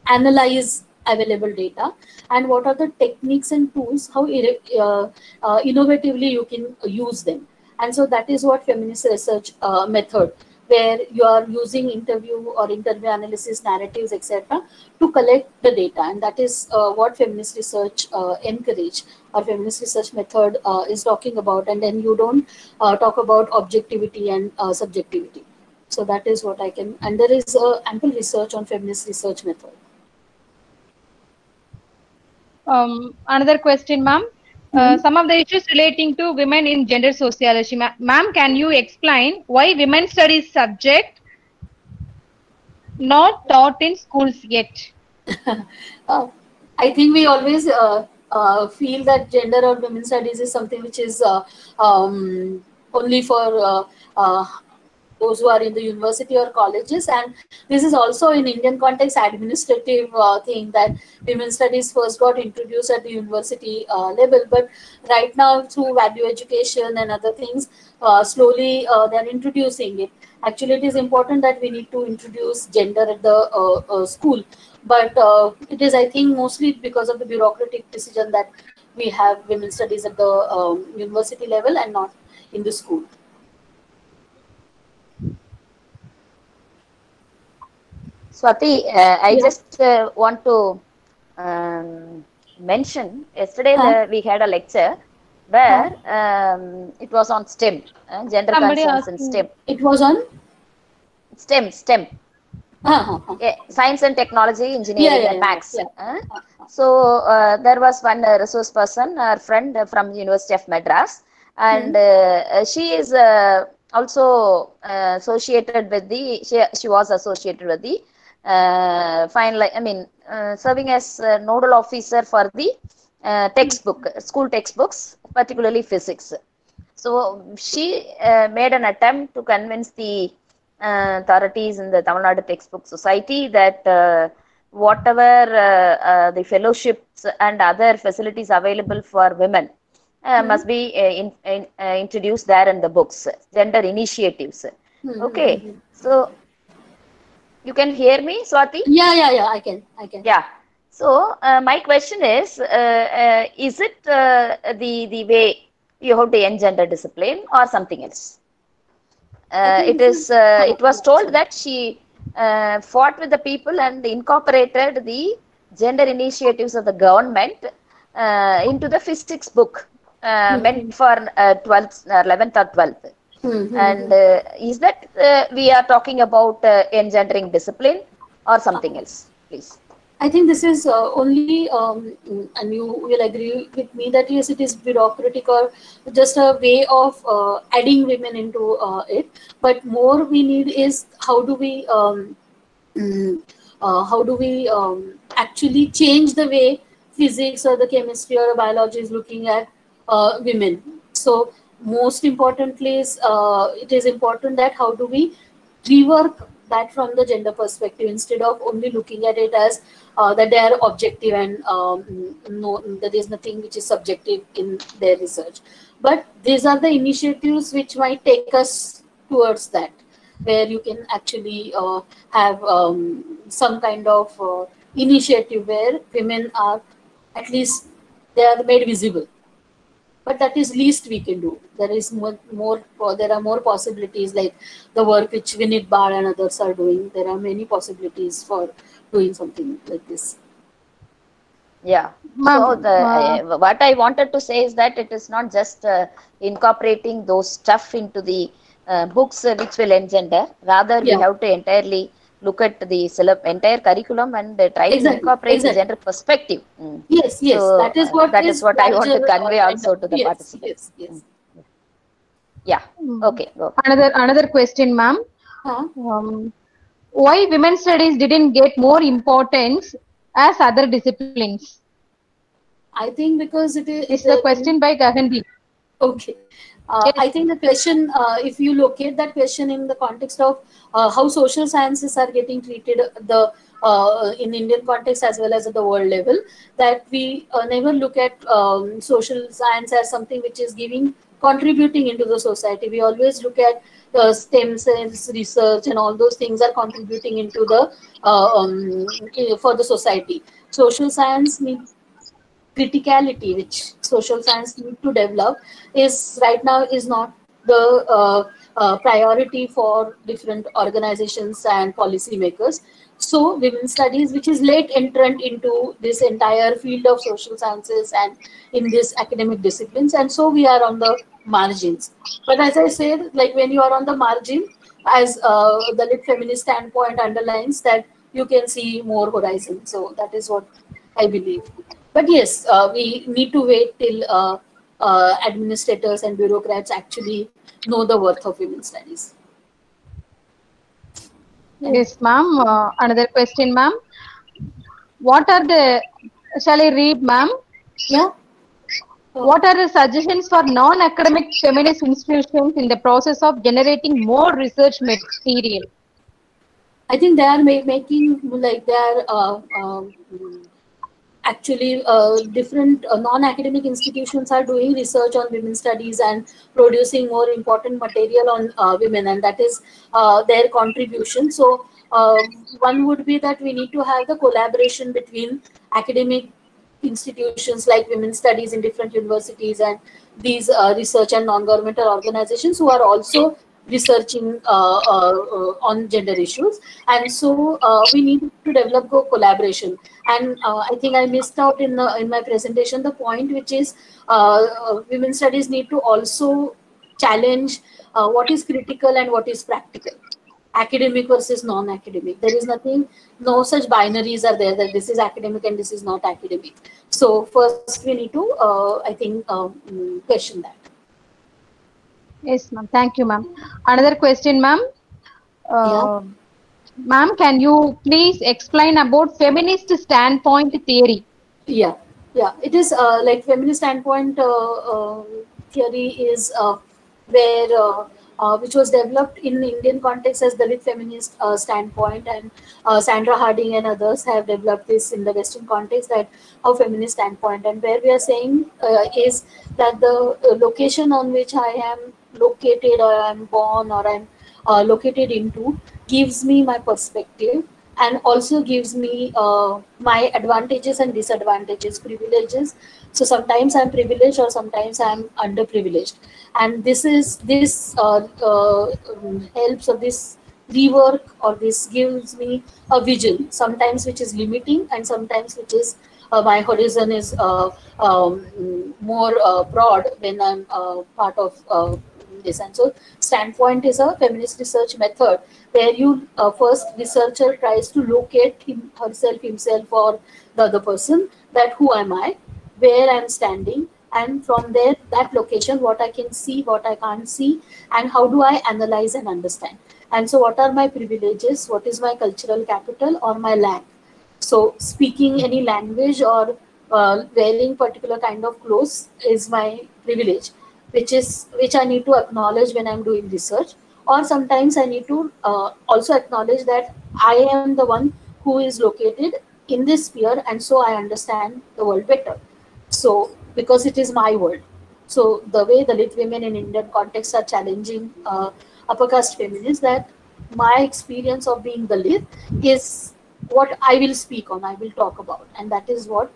analyze available data and what are the techniques and tools, how innovatively you can use them. And so that is what feminist research method, where you are using interview analysis, narratives, etc., to collect the data. And that is what feminist research encourage, or feminist research method is talking about. And then you don't talk about objectivity and subjectivity. So that is what I can, and there is ample research on feminist research method. Another question, ma'am. Some of the issues relating to women in gender sociology. Ma'am, can you explain why women studies subject not taught in schools yet? I think we always feel that gender or women studies is something which is only for those who are in the university or colleges, and this is also in Indian context administrative thing, that women studies first got introduced at the university level, but right now through value education and other things, slowly they are introducing it. Actually, it is important that we need to introduce gender at the school, but it is, I think, mostly because of the bureaucratic decision that we have women studies at the university level and not in the school. Swati, I just want to mention, yesterday we had a lecture where it was on STEM, gender concerns in STEM. It was on? STEM. Yeah, science and technology, engineering and maths. So there was one resource person, our friend from University of Madras, and she is also associated with the, she was associated with the serving as nodal officer for the school textbooks, particularly physics. So she made an attempt to convince the authorities in the Tamil Nadu Textbook Society that whatever the fellowships and other facilities available for women must be introduced there in the books, gender initiatives. Okay, so you can hear me, Swati? Yeah, I can. Yeah. So my question is it the way you have to end gender discipline or something else? It was told that she fought with the people and incorporated the gender initiatives of the government into the physics book meant for 12th, 11th or 12th. And is that we are talking about engendering discipline or something else, please? I think this is only, and you will agree with me that yes, it is bureaucratic or just a way of adding women into it. But more we need is how do we actually change the way physics or the chemistry or biology is looking at women. So most importantly is it is important that how do we rework that from the gender perspective, instead of only looking at it as that they are objective and no, that there is nothing which is subjective in their research. But these are the initiatives which might take us towards that, where you can actually have some kind of initiative where women are, at least they are made visible. But that is least we can do. There is there are more possibilities, like the work which Vinit Bar and others are doing. There are many possibilities for doing something like this. Yeah. Ma'am, So what I wanted to say is that it is not just incorporating those stuff into the books which will engender. Rather, we Yeah, have to entirely look at the entire curriculum and try to incorporate the exactly. gender perspective. Mm. Yes, yes. So That is what that is is what I want to larger or convey kind also of. to the Yes, participants. yes, yes. Yeah. Okay. Go. another question, ma'am. Huh? Why women's studies didn't get more importance as other disciplines? I think because it is. This is a question by Gagandeep. Okay. Yes. I think the question, if you locate that question in the context of how social sciences are getting treated in Indian context as well as at the world level, that we never look at social science as something which is contributing into the society. We always look at stem cells research and all those things are contributing into the for the society. Social science needs criticality which social science need to develop is right now is not the priority for different organizations and policymakers. So women's studies, which is late entrant into this entire field of social sciences and in this academic disciplines, and so we are on the margins. But as I said, like when you are on the margin, as the lit feminist standpoint underlines, that you can see more horizon. So that is what I believe. But yes, we need to wait till administrators and bureaucrats actually know the worth of women's studies. Yes, ma'am. Another question, ma'am. What are the, shall I read, ma'am? Yeah. What are the suggestions for non-academic feminist institutions in the process of generating more research material? I think they are making, like they are actually different non-academic institutions are doing research on women's studies and producing more important material on women, and that is their contribution. So one would be that we need to have the collaboration between academic institutions like women's studies in different universities and these research and non-governmental organizations who are also researching on gender issues. And so we need to develop collaboration. And I think I missed out in my presentation the point, which is women's studies need to also challenge what is critical and what is practical, academic versus non-academic. There is nothing, no such binaries are there that this is academic and this is not academic. So first we need to, I think, question that. Yes, ma'am. Thank you, ma'am. Another question, ma'am. Yeah. Ma'am, can you please explain about feminist standpoint theory? Yeah, yeah. It is like feminist standpoint theory is where which was developed in Indian context as the lit feminist standpoint, and Sandra Harding and others have developed this in the Western context, that how feminist standpoint, and where we are saying is that the location on which I am located or I'm born or I'm located into gives me my perspective and also gives me my advantages and disadvantages, privileges. So sometimes I'm privileged or sometimes I'm underprivileged, and this helps, or this rework, or this gives me a vision, sometimes which is limiting and sometimes which is my horizon is more broad when I'm part of this. And so standpoint is a feminist research method where you first researcher tries to locate herself, himself, or the other person, that who am I, where I'm standing, and from there, that location, what I can see, what I can't see, and how do I analyze and understand. And so what are my privileges, what is my cultural capital or my lack. So speaking any language or wearing particular kind of clothes is my privilege, which I need to acknowledge when I'm doing research. or sometimes I need to also acknowledge that I am the one who is located in this sphere, and so I understand the world better. So because it is my world. So the way Dalit women in Indian context are challenging upper caste feminists, that my experience of being Dalit is what I will speak on, I will talk about, and that is what,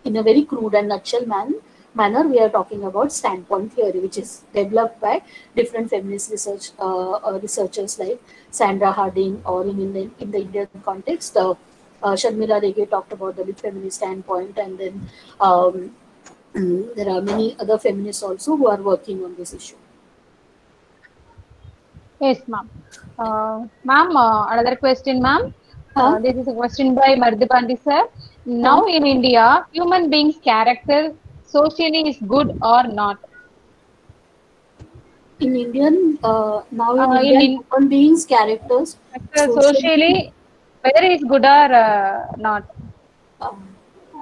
in a very crude and nutshell manner, we are talking about standpoint theory, which is developed by different feminist researchers like Sandra Harding, or in the Indian context, Sharmila Rege talked about the feminist standpoint, and then there are many other feminists also who are working on this issue. Yes, ma'am. Ma'am, another question, ma'am. Huh? This is a question by Mardipandi sir. Huh? Now in India, human beings' character socially is good or not? In Indian, now in In, Indian, human beings' characters socially, socially, whether it's good or not. um,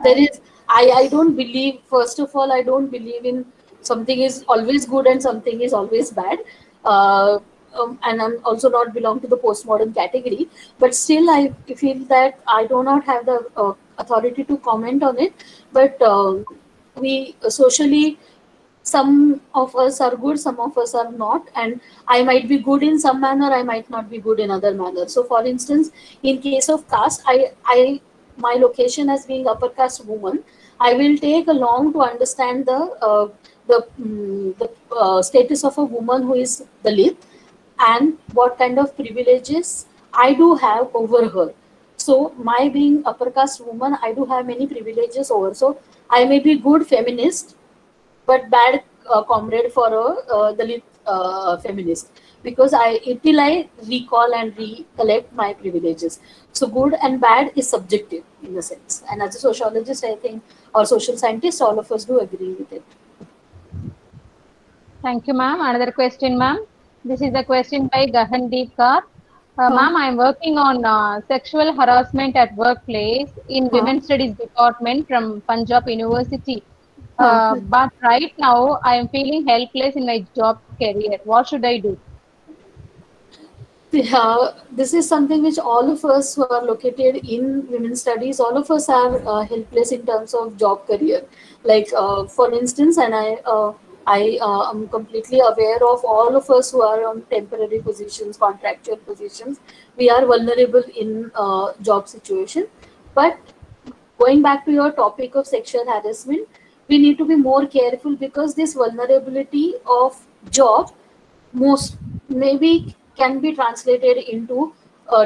there is, I don't believe, first of all, I don't believe in something is always good and something is always bad. And I'm also not belong to the postmodern category, but still I feel that I do not have the authority to comment on it. But we socially, some of us are good, some of us are not, and I might be good in some manner, I might not be good in other manner. So for instance, in case of caste, I my location as being upper caste woman, I will take a long to understand the status of a woman who is Dalit, and what kind of privileges I do have over her. So my being upper caste woman, I do have many privileges over, so I may be good feminist but bad comrade for a Dalit feminist, because till I recall and recollect my privileges. So good and bad is subjective in a sense, and as a sociologist, I think, or social scientist, all of us do agree with it. Thank you, ma'am. Another question, ma'am. This is a question by Gahandeep Kaur. Huh? Ma'am, I am working on sexual harassment at workplace in Huh? Women's Studies Department from Punjab University. Huh? But right now, I am feeling helpless in my job career. What should I do? Yeah, this is something which all of us who are located in women's studies, all of us are helpless in terms of job career. Like for instance, and I am completely aware of all of us who are on temporary positions, contractual positions. We are vulnerable in job situation. But going back to your topic of sexual harassment, we need to be more careful, because this vulnerability of job most maybe can be translated into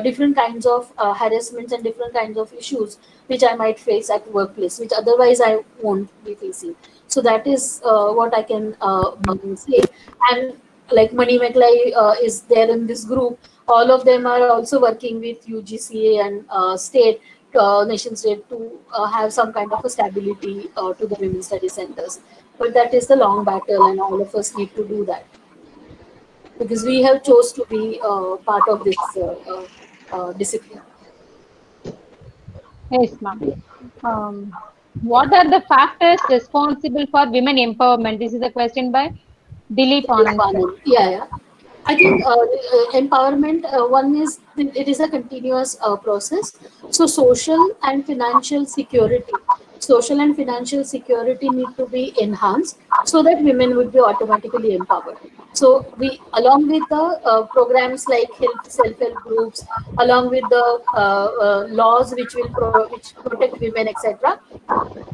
different kinds of harassments and different kinds of issues which I might face at workplace, which otherwise I won't be facing. So that is what I can say. And like Mani Meklai is there in this group. All of them are also working with UGCA and state, nation state, to have some kind of a stability to the women's study centers. But that is the long battle, and all of us need to do that, because we have chose to be part of this discipline. Yes, ma'am. What are the factors responsible for women empowerment? This is a question by Dilip Anand, sir. Yeah, yeah. I think empowerment, one is, it is a continuous process. So social and financial security need to be enhanced, so that women would be automatically empowered. So we, along with the programs like self-help groups, along with the laws which which protect women, etc.,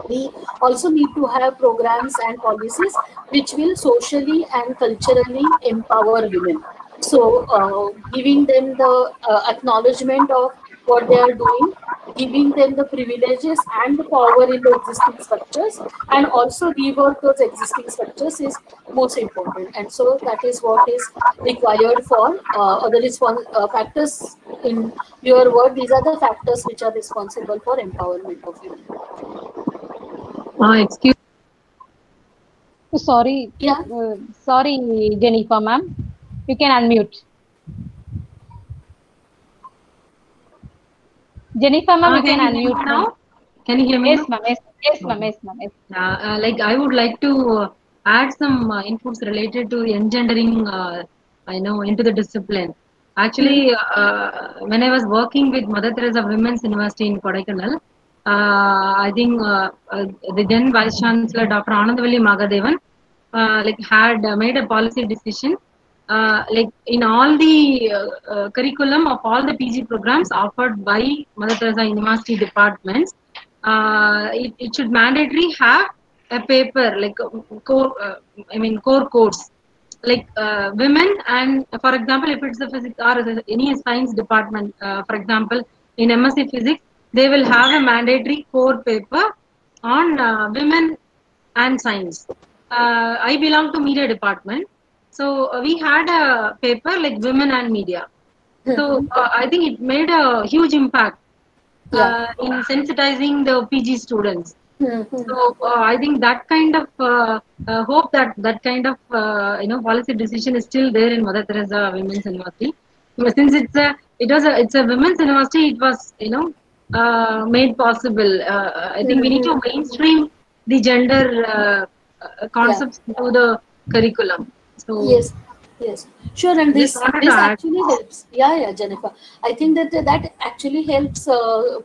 we also need to have programs and policies which will socially and culturally empower women. So giving them the acknowledgement of what they are doing, giving them the privileges and the power in the existing structures, and also rework those existing structures is most important. And so that is what is required for other factors. In your word, these are the factors which are responsible for empowerment of women. Excuse. Sorry, Yeah. sorry, Jennifer, ma'am. You can unmute. Jennifer, ma'am, you can unmute now. Can you hear me? Yes, ma'am. Yes, ma'am. Yes, ma'am. Yes. Like I would like to add some inputs related to engendering into the discipline. Actually, when I was working with Mother Teresa Women's University in Kodaikanal, I think the then Vice Chancellor Dr. Anandavalli Magadevan had made a policy decision, in all the curriculum of all the PG programs offered by Mother Teresa University departments, it should mandatory have a paper core, core course women, and for example if it's a physics or any science department, for example in MSc physics they will have a mandatory core paper on women and science. I belong to media department, so we had a paper like women and media. So I think it made a huge impact in sensitizing the PG students. So I think that kind of hope that kind of policy decision is still there in Mother Teresa Women's University. Since it's a women's university, it was made possible. I think we need to mainstream the gender concepts into the curriculum. So yes, sure, and this actually helps. Yeah, Jennifer. I think that actually helps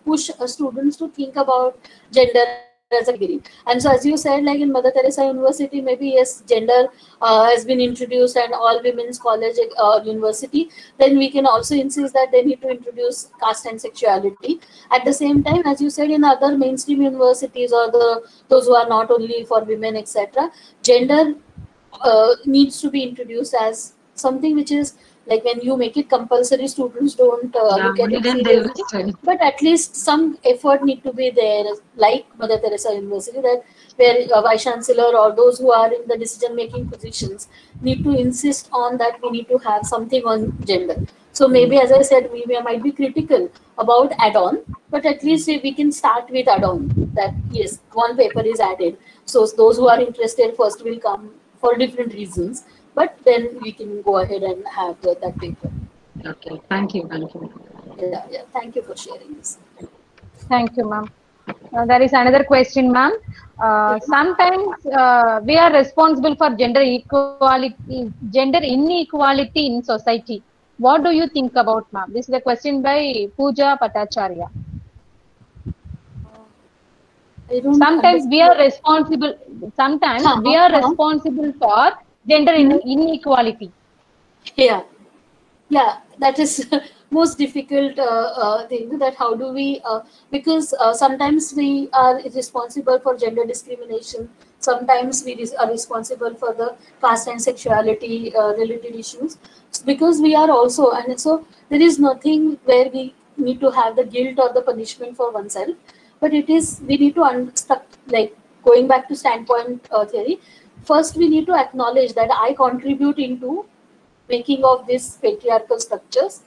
push students to think about gender as a category. And so, as you said, like in Mother Teresa University, maybe yes, gender has been introduced, and all women's college university. Then we can also insist that they need to introduce caste and sexuality. At the same time, as you said, in other mainstream universities or those who are not only for women, etc., gender needs to be introduced as something which is like when you make it compulsory, students don't look at it seriously. But at least some effort need to be there, like Mother Teresa University, that where Vice Chancellor or those who are in the decision-making positions need to insist on that we need to have something on gender. So maybe, as I said, we might be critical about add-on, but at least we can start with add-on, that yes, one paper is added. So those who are interested first will come for different reasons, but then we can go ahead and have that paper. Okay, thank you. Yeah, thank you for sharing this. Thank you, ma'am. There is another question, ma'am. Sometimes we are responsible for gender inequality in society. What do you think about, ma'am? This is a question by Pooja Patacharya. Sometimes we are responsible. Sometimes we are responsible for gender inequality. Yeah, that is most difficult thing. That how do we? Because sometimes we are responsible for gender discrimination. Sometimes we are responsible for the caste and sexuality related issues. Because we are also, and so there is nothing where we need to have the guilt or the punishment for oneself. But it is, we need to like going back to standpoint theory, first we need to acknowledge that I contribute into making of these patriarchal structures,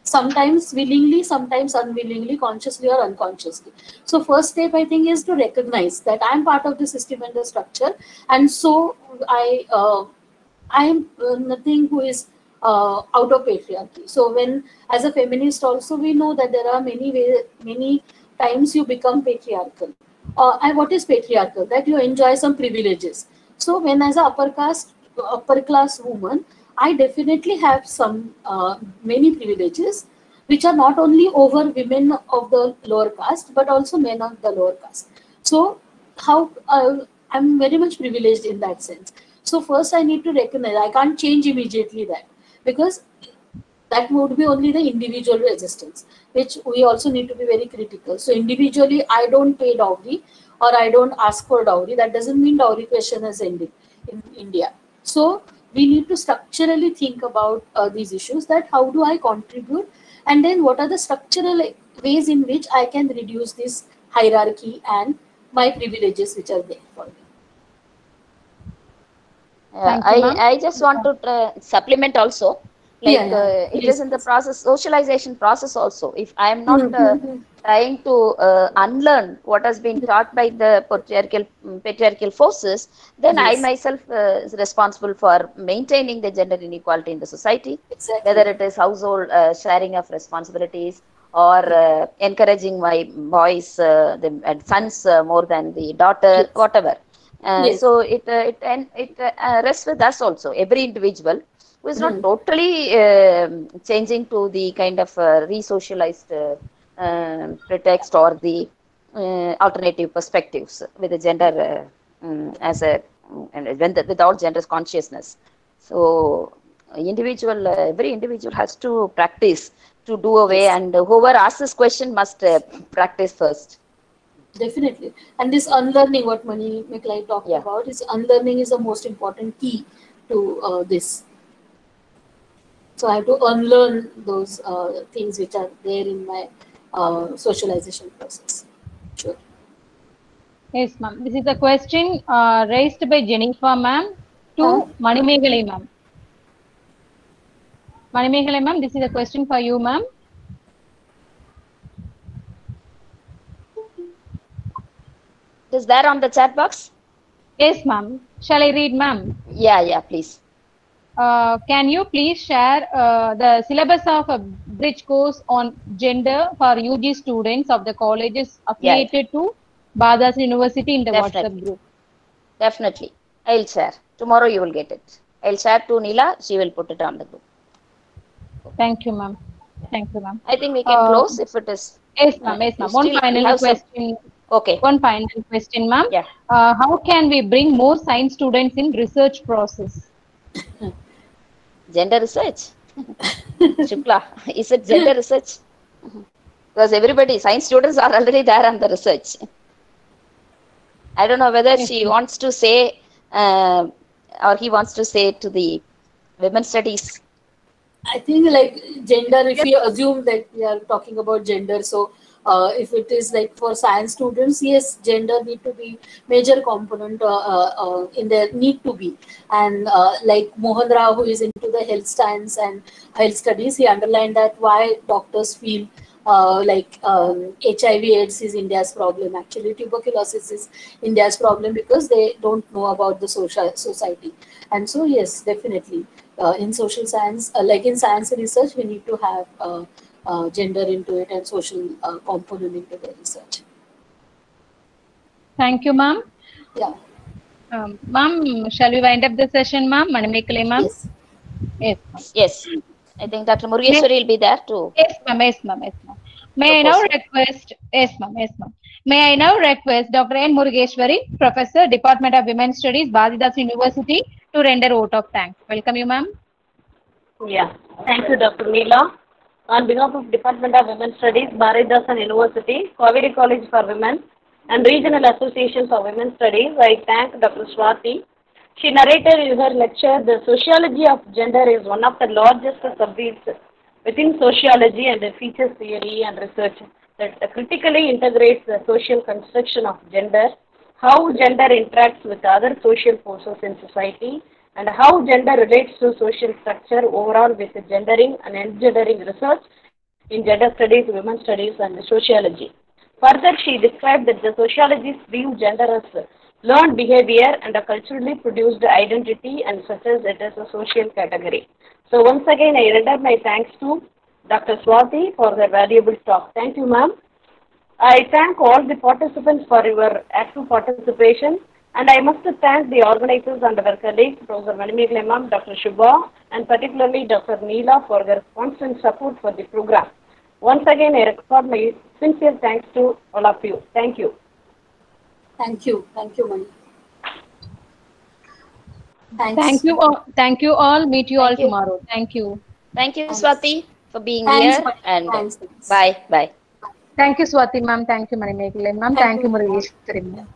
sometimes willingly, sometimes unwillingly, consciously or unconsciously. So first step I think is to recognize that I am part of the system and the structure, and so I am nothing who is out of patriarchy. So when, as a feminist also, we know that there are many times you become patriarchal. And what is patriarchal? That you enjoy some privileges. So when, as a upper class woman, I definitely have some many privileges, which are not only over women of the lower caste, but also men of the lower caste. So how I'm very much privileged in that sense. So first I need to recognize, I can't change immediately that, because that would be only the individual resistance, which we also need to be very critical. So individually, I don't pay dowry or I don't ask for dowry. That doesn't mean dowry question has ended in India. So we need to structurally think about these issues, that how do I contribute, and then what are the structural ways in which I can reduce this hierarchy and my privileges which are there for me. I just want to supplement also. It is in the process, socialization process also. If I am not trying to unlearn what has been taught by the patriarchal forces, then I myself is responsible for maintaining the gender inequality in the society, whether it is household sharing of responsibilities or encouraging my boys, the sons more than the daughter, whatever. So it rests with us also, every individual. who is not totally changing to the kind of re-socialized pretext or the alternative perspectives with the gender as a and without gender consciousness. So individual, every individual has to practice to do away, Yes. and whoever asks this question must practice first. Definitely. And this unlearning, what Mani McLeod talked Yeah. about, is unlearning is the most important key to this. So I have to unlearn those things which are there in my socialization process. Sure. Yes, ma'am. This is a question raised by Jennifer, ma'am, Huh? to Manimeghale, ma'am. Manimeghale, ma'am, this is a question for you, ma'am. It is there on the chat box? Yes, ma'am. Shall I read, ma'am? Yeah, please. Can you please share the syllabus of a bridge course on gender for UG students of the colleges Yeah, affiliated to Badas University in the WhatsApp definitely. group? Definitely. I'll share. Tomorrow you will get it. I'll share to Neela. She will put it on the group. Thank you, ma'am. Thank you, ma'am. I think we can Uh, close if it is. yes, ma'am. Yes, ma'am. One Still, we final have some. question. Okay. One final question, ma'am. Yeah. How can we bring more science students in research process? Gender research. Shukla, is it gender research? Because everybody, science students are already there on the research. I don't know whether Yes, she ma'am. wants to say or he wants to say to the women's studies. I think like gender, if we assume that we are talking about gender, so if it is like for science students, yes, gender need to be major component in their need to be. And like Mohan Rao, who is into the health science and health studies, he underlined that why doctors feel HIV/AIDS is India's problem. Actually, tuberculosis is India's problem because they don't know about the society. And so, yes, definitely in social science, like in science research, we need to have gender into it and social component into the research. Thank you, ma'am. Yeah. Ma'am, shall we wind up the session, ma'am? Manimeghale, ma'am? Yes. Yes, ma'am. Yes. I think Dr. Murugeshwari will be there too. Yes, ma'am. Yes, ma'am. Yes, ma'am. May I now request, yes, ma'am. Yes, ma'am. May I now request Dr. N. Murugeshwari, Professor, Department of Women's Studies, Bhadidas University, to render vote of thanks. Welcome you, ma'am. Yeah. Thank you, Dr. Neela. On behalf of Department of Women's Studies, Bharidasan University, Kaveri College for Women, and Regional Associations of Women's Studies, I thank Dr. Swati. She narrated in her lecture, the sociology of gender is one of the largest subfields within sociology and the features theory and research that critically integrates the social construction of gender, how gender interacts with other social forces in society, and how gender relates to social structure overall with gendering and engendering research in gender studies, women's studies, and sociology. Further, she described that the sociologists view gender as learned behavior and a culturally produced identity and such as it is a social category. So once again, I render my thanks to Dr. Swati for their valuable talk. Thank you, ma'am. I thank all the participants for your active participation, and I must thank the organizers and our colleagues, Professor Manimeghale ma'am, Dr. Shubha, and particularly Dr. Neela for their constant support for the program. Once again, I record my sincere thanks to all of you. Thank you. Thank you. Thank you, Mani. Thanks. Thank you all. Thank you all. Meet you all Thank you. tomorrow. Thank you. Thank you, Thanks. Swati, for being Thanks, here. Mani. And Thanks. bye. Thank you, Swati ma'am. Thank you, Manimeghale ma'am. Thank Thank you, you. Murugeshwari ma'am.